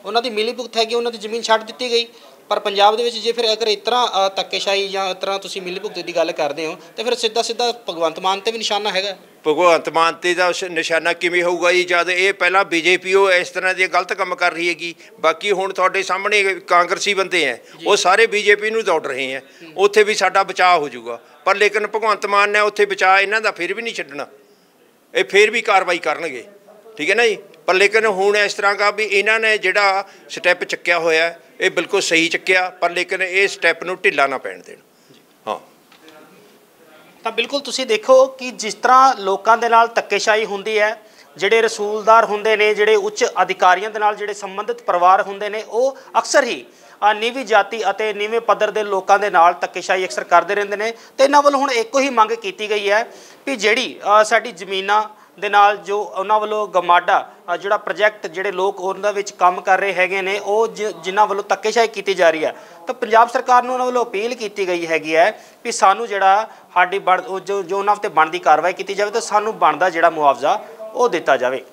ਉਹਨਾਂ ਦੀ ਮਿਲੀ ਭੁਗਤ ਹੈਗੀ, ਉਹਨਾਂ ਦੀ ਜ਼ਮੀਨ ਛੱਡ ਦਿੱਤੀ ਗਈ। ਪਰ ਪੰਜਾਬ ਦੇ ਵਿੱਚ ਜੇ ਫਿਰ ਅਗਰ ਇਸ ਤਰ੍ਹਾਂ ਧੱਕੇਸ਼ਾਹੀ ਜਾਂ ਇਸ ਤਰ੍ਹਾਂ ਤੁਸੀਂ ਮਿਲੀ ਭੁਗਤ ਦੀ ਗੱਲ ਕਰਦੇ ਹੋ ਤਾਂ ਫਿਰ ਸਿੱਧਾ ਭਗਵੰਤ ਮਾਨ 'ਤੇ ਵੀ ਨਿਸ਼ਾਨਾ ਹੈਗਾ। ਭਗਵੰਤ ਮਾਨ ਤੇ ਦਾ ਨਿਸ਼ਾਨਾ ਕਿਵੇਂ ਹੋਊਗਾ ਜੀ ਜਦ ਇਹ ਪਹਿਲਾਂ ਬੀਜੇਪੀ ਉਹ ਇਸ ਤਰ੍ਹਾਂ ਦੇ ਗਲਤ ਕੰਮ ਕਰ ਰਹੀ ਹੈਗੀ। ਬਾਕੀ ਹੁਣ ਤੁਹਾਡੇ ਸਾਹਮਣੇ ਕਾਂਗਰਸੀ ਬੰਦੇ ਹੈ ਉਹ ਸਾਰੇ ਬੀਜੇਪੀ ਨੂੰ ਦੌੜ ਰਹੇ ਹੈ, ਉੱਥੇ ਵੀ ਸਾਡਾ ਬਚਾਅ ਹੋ ਜਾਊਗਾ। ਪਰ ਲੇਕਿਨ ਭਗਵੰਤ ਮਾਨ ਨੇ ਉੱਥੇ ਬਚਾਅ ਇਹਨਾਂ ਦਾ ਫਿਰ ਵੀ ਨਹੀਂ ਛੱਡਣਾ, ਇਹ ਫਿਰ ਵੀ ਕਾਰਵਾਈ ਕਰਨਗੇ, ਠੀਕ ਹੈ ਨਾ ਜੀ। ਪਰ ਲੇਕਿਨ ਹੁਣ ਇਸ ਤਰ੍ਹਾਂ ਦਾ ਵੀ ਇਹਨਾਂ ਨੇ ਜਿਹੜਾ ਸਟੈਪ ਚੱਕਿਆ ਹੋਇਆ ਇਹ ਬਿਲਕੁਲ ਸਹੀ ਚੱਕਿਆ, ਪਰ ਲੇਕਿਨ ਇਹ ਸਟੈਪ ਨੂੰ ਢਿੱਲਾ ਨਾ ਪੈਣ ਦੇਣ। ਹਾਂ ਤਾਂ ਬਿਲਕੁਲ ਤੁਸੀਂ ਦੇਖੋ ਕਿ ਜਿਸ ਤਰ੍ਹਾਂ ਲੋਕਾਂ ਦੇ ਨਾਲ ਧੱਕੇਸ਼ਾਹੀ ਹੁੰਦੀ ਹੈ, ਜਿਹੜੇ ਰਸੂਲਦਾਰ ਹੁੰਦੇ ਨੇ, ਜਿਹੜੇ ਉੱਚ ਅਧਿਕਾਰੀਆਂ ਦੇ ਨਾਲ ਜਿਹੜੇ ਸੰਬੰਧਿਤ ਪਰਿਵਾਰ ਹੁੰਦੇ ਨੇ, ਉਹ ਅਕਸਰ ਹੀ ਨੀਵੀਂ ਜਾਤੀ ਅਤੇ ਨੀਵੇਂ ਪੱਧਰ ਦੇ ਲੋਕਾਂ ਦੇ ਨਾਲ ਧੱਕੇਸ਼ਾਹੀ ਅਕਸਰ ਕਰਦੇ ਰਹਿੰਦੇ ਨੇ। ਤੇ ਇਹਨਾਂ ਵੱਲੋਂ ਹੁਣ ਇੱਕੋ ਹੀ ਮੰਗ ਕੀਤੀ ਗਈ ਹੈ ਕਿ ਜਿਹੜੀ ਸਾਡੀ ਜ਼ਮੀਨਾਂ ਦੇ ਨਾਲ ਜੋ ਉਹਨਾਂ ਵੱਲੋਂ ਗਮਾਡਾ ਜਿਹੜਾ ਪ੍ਰੋਜੈਕਟ ਜਿਹੜੇ ਲੋਕ ਉਹਨਾਂ ਵਿੱਚ ਕੰਮ ਕਰ ਰਹੇ ਹੈਗੇ ਨੇ, ਉਹ ਜਿਨ੍ਹਾਂ ਵੱਲੋਂ ਧੱਕੇਸ਼ਾਹੀ ਕੀਤੀ ਜਾ ਰਹੀ ਹੈ, ਤਾਂ ਪੰਜਾਬ ਸਰਕਾਰ ਨੂੰ ਉਹਨਾਂ ਵੱਲੋਂ ਅਪੀਲ ਕੀਤੀ ਗਈ ਹੈਗੀ ਹੈ ਵੀ ਸਾਨੂੰ ਜਿਹੜਾ ਸਾਡੀ ਜੋ ਉਹਨਾਂ 'ਤੇ ਬਣਦੀ ਕਾਰਵਾਈ ਕੀਤੀ ਜਾਵੇ ਤਾਂ ਸਾਨੂੰ ਬਣਦਾ ਜਿਹੜਾ ਮੁਆਵਜ਼ਾ ਉਹ ਦਿੱਤਾ ਜਾਵੇ।